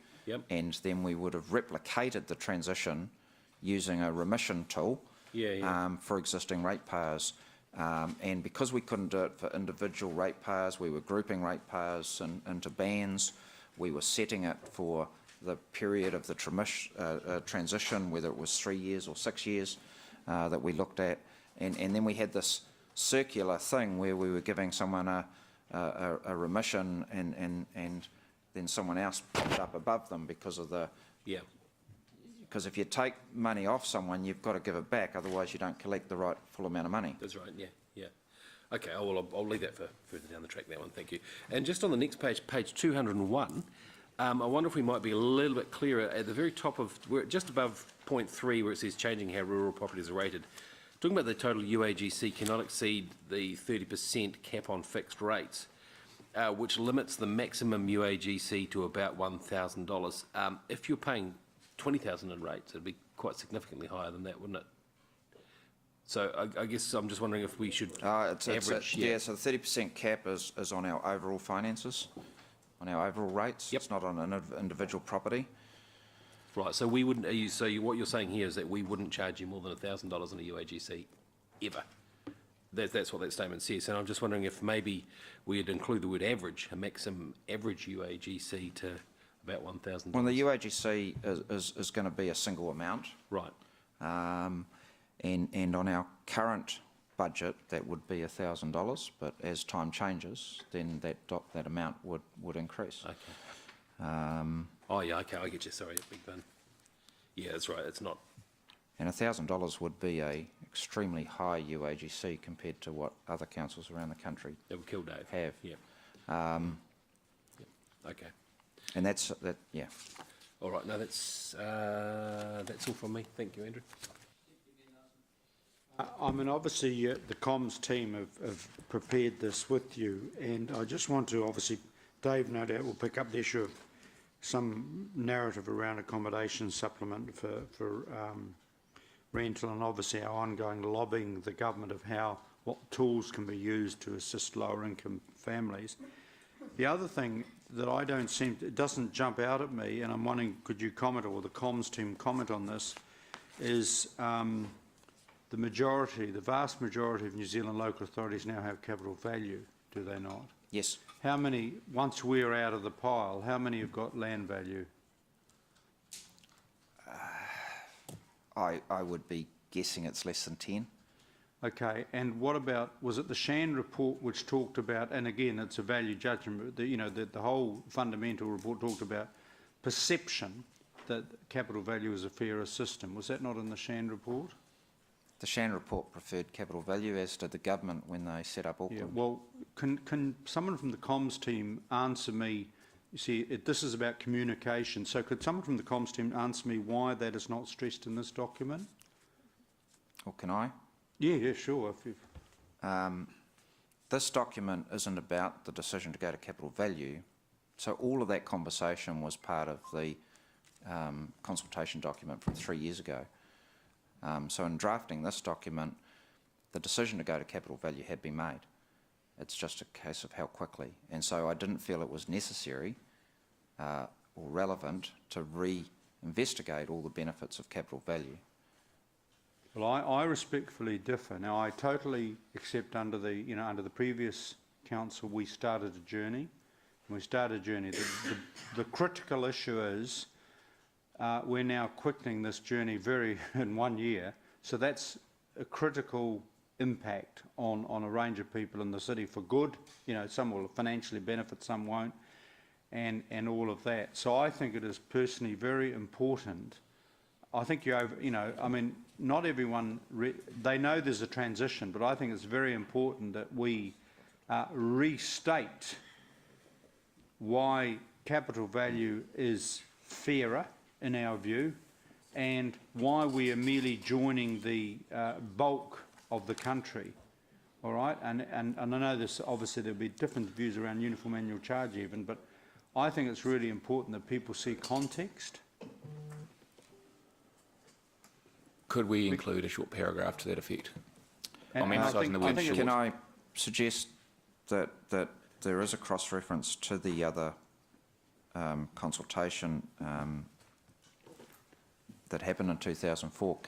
and then we would have replicated the transition using a remission tool for existing ratepayers. And because we couldn't do it for individual ratepayers, we were grouping ratepayers into bands. We were setting it for the period of the transition, whether it was 3 years or 6 years that we looked at. And then we had this circular thing where we were giving someone a remission, and then someone else popped up above them because of the... Yeah. Because if you take money off someone, you've got to give it back, otherwise you don't collect the full amount of money. That's right, yeah. Okay, I'll leave that for further down the track, that one, thank you. And just on the next page, page 201, I wonder if we might be a little bit clearer at the very top of, just above point 3 where it says changing how rural properties are rated. Talking about the total UAGC cannot exceed the 30% cap on fixed rates, which limits the maximum UAGC to about $1,000. If you're paying 20,000 in rates, it'd be quite significantly higher than that, wouldn't it? So I guess I'm just wondering if we should average... Yeah, so the 30% cap is on our overall finances, on our overall rates. It's not on an individual property. Right, so we wouldn't... what you're saying here is that we wouldn't charge you more than $1,000 in a UAGC, ever. That's what that statement says, and I'm just wondering if maybe we'd include the word average, a maximum average UAGC to about $1,000. Well, the UAGC is going to be a single amount. Right. And on our current budget, that would be $1,000, but as time changes, then that amount would increase. Okay. Okay, I get you. Sorry, big pun. Yeah, that's right. It's not. And $1,000 would be a extremely high UAGC compared to what other councils around the country that would kill Dave have. Yeah. Okay. And that's that. Yeah. All right. No, that's all from me. Thank you, Andrew. I mean, obviously, the comms team have prepared this with you, and I just want to, obviously, Dave, no doubt, will pick up the issue of some narrative around accommodation supplement for rental, and obviously our ongoing lobbying the government of what tools can be used to assist lower income families. The other thing that it doesn't jump out at me, and I'm wondering, could you comment, or the comms team comment on this, is the vast majority of New Zealand local authorities now have capital value, do they not? Yes. How many, once we're out of the pile, how many have got land value? I would be guessing it's less than 10. Okay, and what about, was it the Shand report which talked about, and again, it's a value judgment, the whole fundamental report talked about perception that capital value is a fairer system. Was that not in the Shand report? The Shand report preferred capital value, as did the government when they set up Auckland. Yeah, well, can someone from the comms team answer me? You see, this is about communication. So could someone from the comms team answer me why that is not stressed in this document? Or can I? Yeah, sure. this document isn't about the decision to go to capital value. So all of that conversation was part of the consultation document from 3 years ago. So in drafting this document, the decision to go to capital value had been made. It's just a case of how quickly. And so I didn't feel it was necessary or relevant to re-investigate all the benefits of capital value. Well, I respectfully differ. Now, I totally accept under the previous council, we started a journey. The critical issue is we're now quickening this journey in 1 year. So that's a critical impact on a range of people in the city for good. Some will financially benefit, some won't, and all of that. So I think it is personally very important. I think not everyone, they know there's a transition, but I think it's very important that we restate why capital value is fairer in our view, and why we are merely joining the bulk of the country. All right, and I know this, obviously there'll be different views around uniform annual charge even, but I think it's really important that people see context. Could we include a short paragraph to that effect? And Can I suggest that there is a cross-reference to the other consultation that happened in 2004?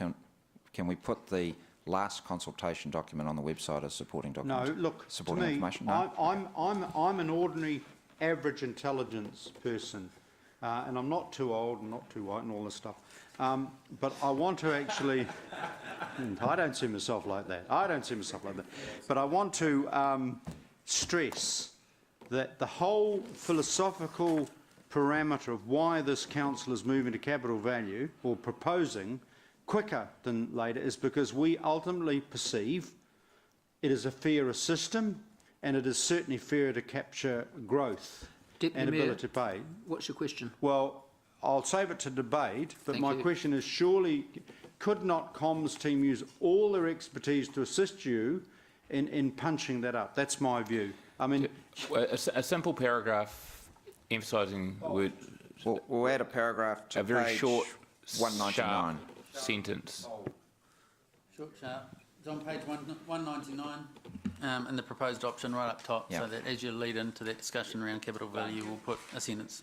Can we put the last consultation document on the website as supporting document? No, look, supporting to me, information? No? I'm an ordinary average intelligence person, and I'm not too old and not too white and all this stuff. But I want to actually, I don't see myself like that. But I want to stress that the whole philosophical parameter of why this council is moving to capital value, or proposing quicker than later, is because we ultimately perceive it is a fairer system, and it is certainly fairer to capture growth and ability to pay. What's your question? Well, I'll save it to debate, but my question is, surely could not comms team use all their expertise to assist you in punching that up? That's my view. I mean, a simple paragraph emphasising word. We'll add a paragraph to a very page short, 199 sharp sentence. Short, sharp. It's on page 199 in the proposed option right up top, so that as you lead into that discussion around capital value, we'll put a sentence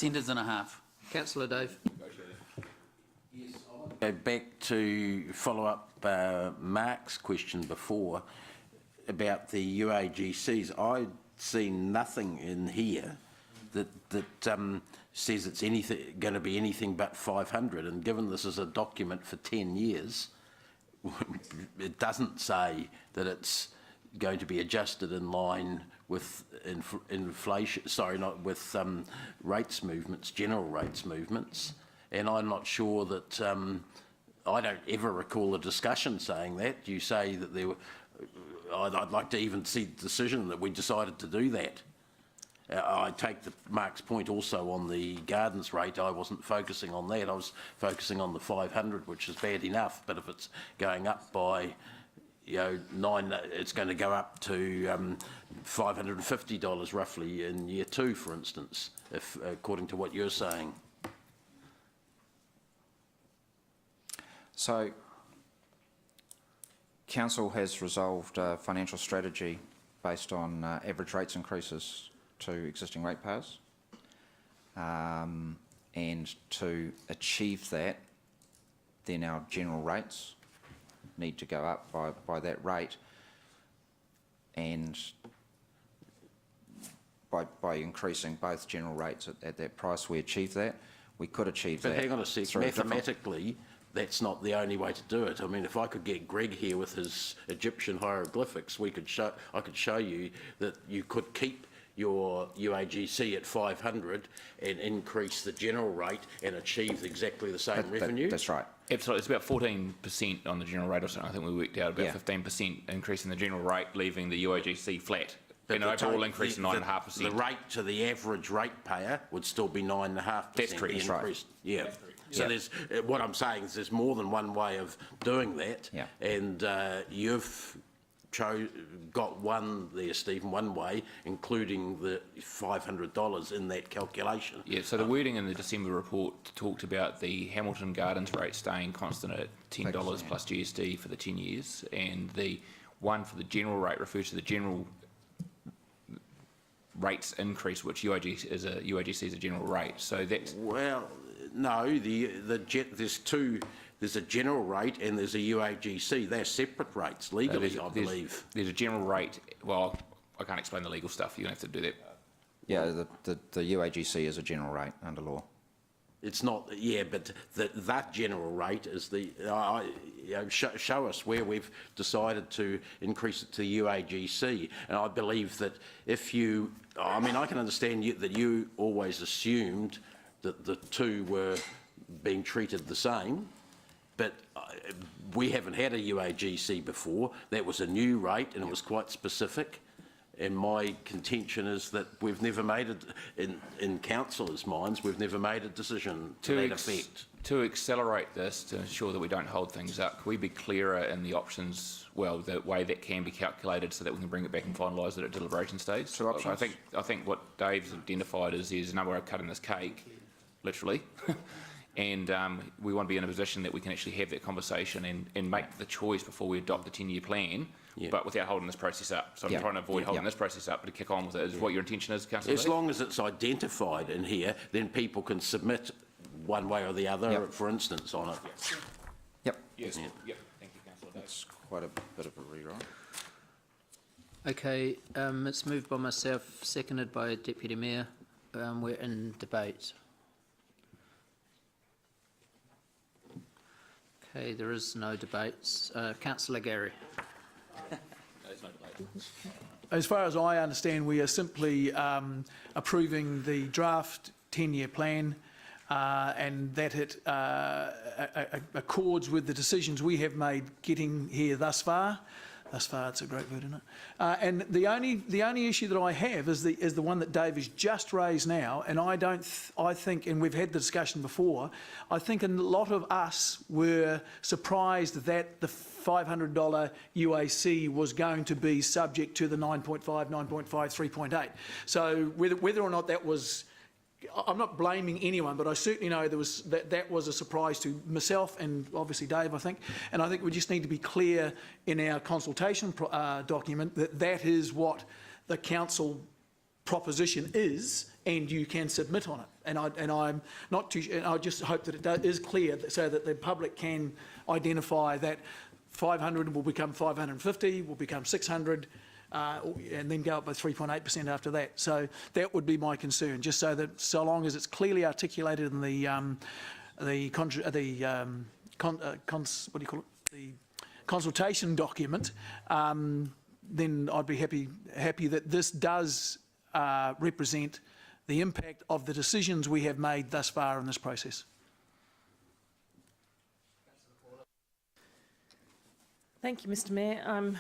and a half. Councillor Dave. Go back to follow up Mark's question before about the UAGCs. I've seen nothing in here that says it's going to be anything but 500, and given this is a document for 10 years, it doesn't say that it's going to be adjusted in line with inflation, sorry, not with rates movements, general rates movements. And I'm not sure that, I don't ever recall a discussion saying that. You say that there were, I'd like to even see the decision that we decided to do that. I take Mark's point also on the gardens rate. I wasn't focusing on that. I was focusing on the 500, which is bad enough. But if it's going up by, it's going to go up to $550 roughly in year 2, for instance, if according to what you're saying. So, Council has resolved a financial strategy based on average rates increases to existing ratepayers, and to achieve that, then our general rates need to go up by that rate, and by increasing both general rates at that price, we achieve that. We could achieve that. But hang on a sec, mathematically, that's not the only way to do it. I mean, if I could get Greg here with his Egyptian hieroglyphics, I could show you that you could keep your UAGC at 500 and increase the general rate and achieve exactly the same revenue. That's right. Absolutely, it's about 14% on the general rate or something. I think we worked out about 15% increase in the general rate, leaving the UAGC flat. And an overall increase of 9.5%. The rate to the average ratepayer would still be 9.5%. That's correct. Increase. Right. Yeah. So there's what I'm saying is there's more than one way of doing that, and you've got one there, Stephen, one way, including the $500 in that calculation. Yeah, so the wording in the December report talked about the Hamilton Gardens rate staying constant at $10 plus GST for the 10 years, and the one for the general rate refers to the general rates increase, which UAGC is a general rate. So that's... Well, no, there's two. There's a general rate and there's a UAGC. They're separate rates legally, I believe. There's a general rate. Well, I can't explain the legal stuff. You're going to have to do that. Yeah, the UAGC is a general rate under law. It's not, yeah, but that general rate is the, show us where we've decided to increase it to UAGC. And I believe that if you, I mean, I can understand that you always assumed that the two were being treated the same, but we haven't had a UAGC before. That was a new rate and it was quite specific. And my contention is that we've never made it, in councillors' minds, we've never made a decision to that effect. To accelerate this, to ensure that we don't hold things up, can we be clearer in the options, well, the way that can be calculated so that we can bring it back and finalise it at deliberation stage? So I think what Dave's identified is there's a number of cutting this cake, literally. And we want to be in a position that we can actually have that conversation and make the choice before we adopt the 10-year plan, but without holding this process up. So I'm trying to avoid holding this process up, but to kick on with it is what your intention is, Councillor. As long as it's identified in here, then people can submit one way or the other, for instance, on it. Yep. Yes. Yep. Thank you, Councillor. That's quite a bit of a rewrite. Okay, it's moved by myself, seconded by Deputy Mayor. We're in debate. Okay, there is no debates. Councillor Gary. As far as I understand, we are simply approving the draft 10-year plan and that it accords with the decisions we have made getting here thus far. Thus far, it's a great word, isn't it? And the only issue that I have is the one that Dave has just raised now, and I think, and we've had the discussion before, I think a lot of us were surprised that the $500 UAC was going to be subject to the 9.5, 9.5, 3.8. So whether or not that was, I'm not blaming anyone, but I certainly know there was that was a surprise to myself and obviously Dave, I think. And I think we just need to be clear in our consultation document that that is what the council proposition is, and you can submit on it. And I'm not too. And I just hope that it is clear so that the public can identify that 500 will become 550, will become 600. And then go up by 3.8% after that. So that would be my concern, just so that so long as it's clearly articulated in the consultation document, then I'd be happy that this does represent the impact of the decisions we have made thus far in this process. Thank you, Mr. Mayor.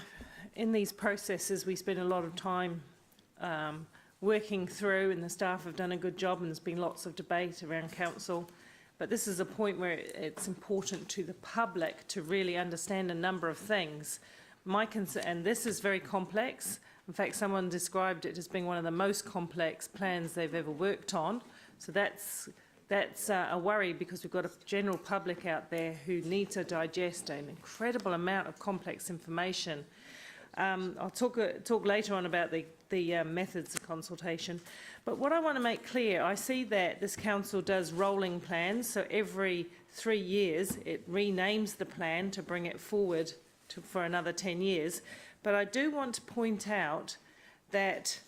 In these processes, we spend a lot of time working through, and the staff have done a good job, and there's been lots of debate around council. But this is a point where it's important to the public to really understand a number of things. My concern, and this is very complex. In fact, someone described it as being one of the most complex plans they've ever worked on. So that's a worry, because we've got a general public out there who need to digest an incredible amount of complex information. I'll talk later on about the methods of consultation. But what I want to make clear, I see that this council does rolling plans, so every 3 years it renames the plan to bring it forward for another 10 years. But I do want to point out that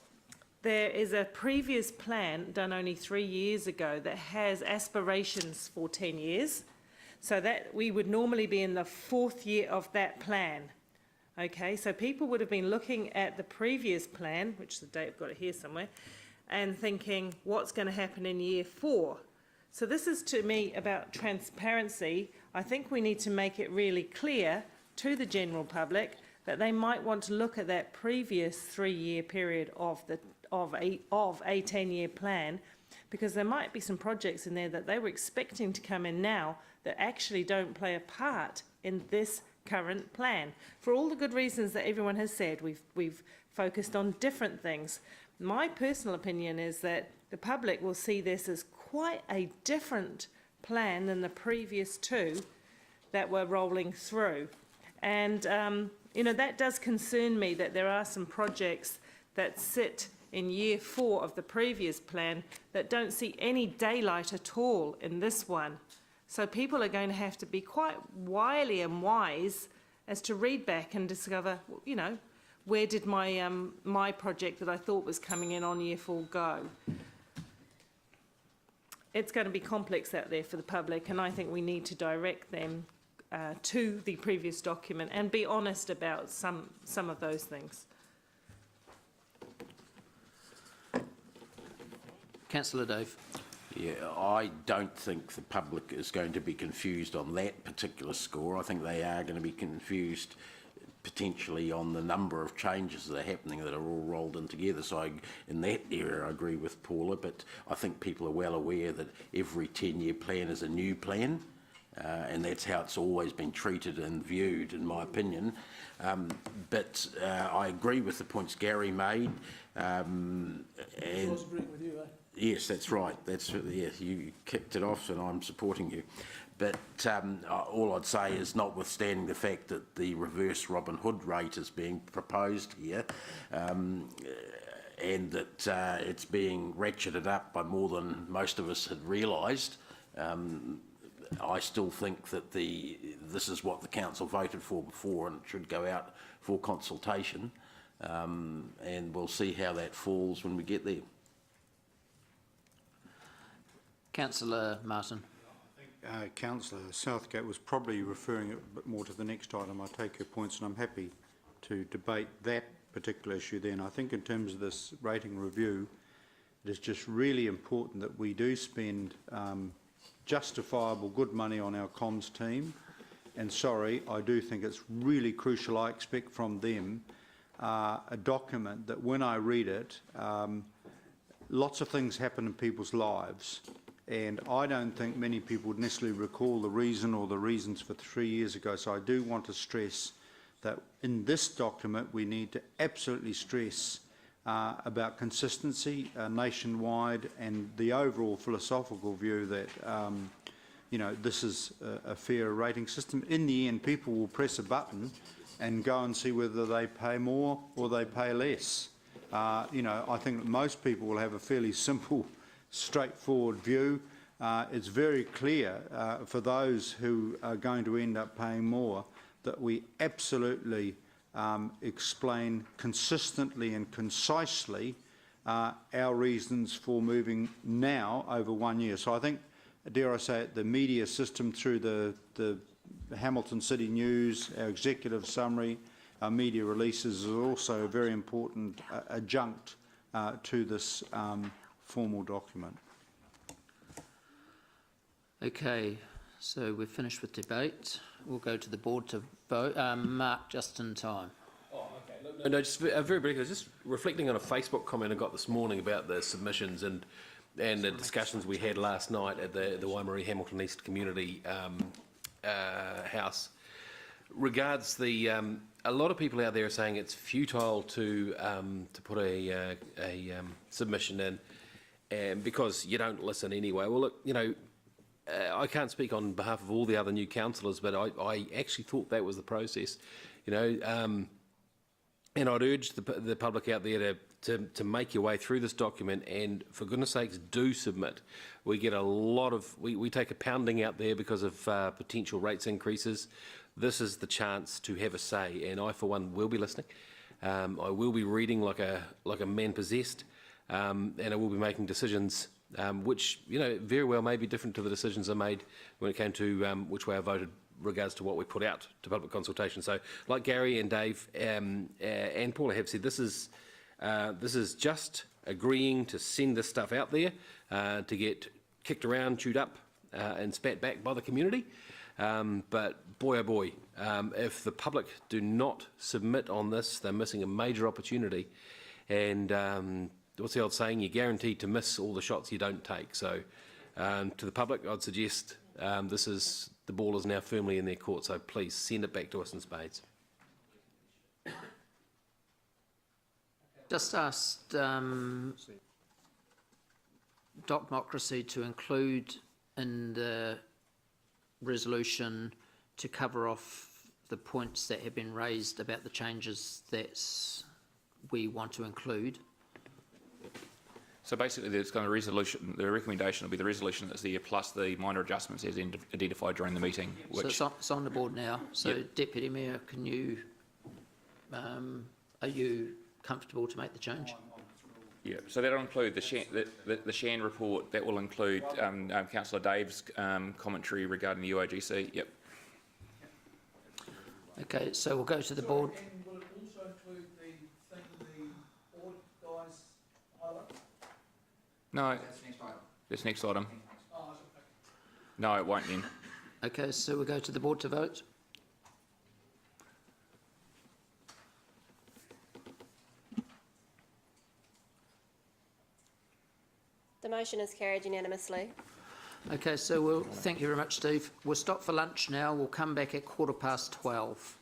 there is a previous plan done only 3 years ago that has aspirations for 10 years, so that we would normally be in the 4th year of that plan. Okay, so people would have been looking at the previous plan, which the date, I've got it here somewhere, and thinking, what's going to happen in year 4? So this is, to me, about transparency. I think we need to make it really clear to the general public that they might want to look at that previous 3-year period of a 10-year plan, because there might be some projects in there that they were expecting to come in now that actually don't play a part in this current plan. For all the good reasons that everyone has said, we've focused on different things. My personal opinion is that the public will see this as quite a different plan than the previous two that were rolling through. And, you know, that does concern me that there are some projects that sit in year 4 of the previous plan that don't see any daylight at all in this one. So people are going to have to be quite wily and wise as to read back and discover, you know, where did my, my project that I thought was coming in on year 4 go? It's going to be complex out there for the public, and I think we need to direct them to the previous document and be honest about some of those things. Councillor Dave. Yeah, I don't think the public is going to be confused on that particular score. I think they are going to be confused potentially on the number of changes that are happening that are all rolled in together. So in that area, I agree with Paula, but I think people are well aware that every 10-year plan is a new plan, and that's how it's always been treated and viewed, in my opinion. But I agree with the points Gary made. And I was agreeing with you, eh? yes, that's right. That's you kicked it off, and I'm supporting you. But all I'd say is, notwithstanding the fact that the reverse Robin Hood rate is being proposed here, and that it's being ratcheted up by more than most of us had realised, I still think that this is what the council voted for before, and it should go out for consultation, and we'll see how that falls when we get there. Councillor Martin. Councillor Southgate was probably referring a bit more to the next item. I take your points, and I'm happy to debate that particular issue then. I think in terms of this rating review, it is just really important that we do spend justifiable good money on our comms team. And sorry, I do think it's really crucial. I expect from them a document that when I read it, lots of things happen in people's lives. And I don't think many people would necessarily recall the reason or the reasons for 3 years ago. So I do want to stress that in this document we need to absolutely stress about consistency nationwide, and the overall philosophical view that you know, this is a fair rating system. In the end, people will press a button and go and see whether they pay more or they pay less. You know, I think that most people will have a fairly simple, straightforward view. It's very clear for those who are going to end up paying more that we absolutely explain consistently and concisely our reasons for moving now over 1 year. So I think, dare I say it, the media system through the Hamilton City News, our executive summary, our media releases is also a very important adjunct to this formal document. Okay, so we're finished with debate. We'll go to the board to vote. Mark, just in time. Oh, okay. No, just very briefly, just reflecting on a Facebook comment I got this morning about the submissions and the discussions we had last night at the Waimarie Hamilton East Community House. Regards the a lot of people out there are saying it's futile to put a submission in, and because you don't listen anyway. Well, look, you know, I can't speak on behalf of all the other new councillors, but I actually thought that was the process, you know. And I'd urge the public out there to make your way through this document, and for goodness sakes, do submit. We get a lot of, we take a pounding out there because of potential rates increases. This is the chance to have a say, and I, for one, will be listening. I will be reading like a man possessed, and I will be making decisions which, you know, very well may be different to the decisions I made when it came to which way I voted regards to what we put out to public consultation. So, like Gary and Dave and Paula have said, this is just agreeing to send this stuff out there to get kicked around, chewed up, and spat back by the community. But boy, oh boy, if the public do not submit on this, they're missing a major opportunity. And what's the old saying? You're guaranteed to miss all the shots you don't take. So to the public, I'd suggest this is the ball is now firmly in their court, so please send it back to us in spades. Just asked Democracy to include in the resolution to cover off the points that have been raised about the changes that we want to include. So basically, there's going to resolution. The recommendation will be the resolution that's there plus the minor adjustments as identified during the meeting. Which, So it's on the board now. So Yep. Deputy Mayor, can you, are you comfortable to make the change? yeah. So that'll include the Shan report. That will include Councillor Dave's commentary regarding the UOGC. Yep. Okay, so we'll go to the board. And will it also include the thing the audit guys highlight? No. That's next item. Oh, No, it won't then. Okay, so we'll go to the board to vote. The motion is carried unanimously. Okay, so thank you very much, Steve. We'll stop for lunch now. We'll come back at 12:15.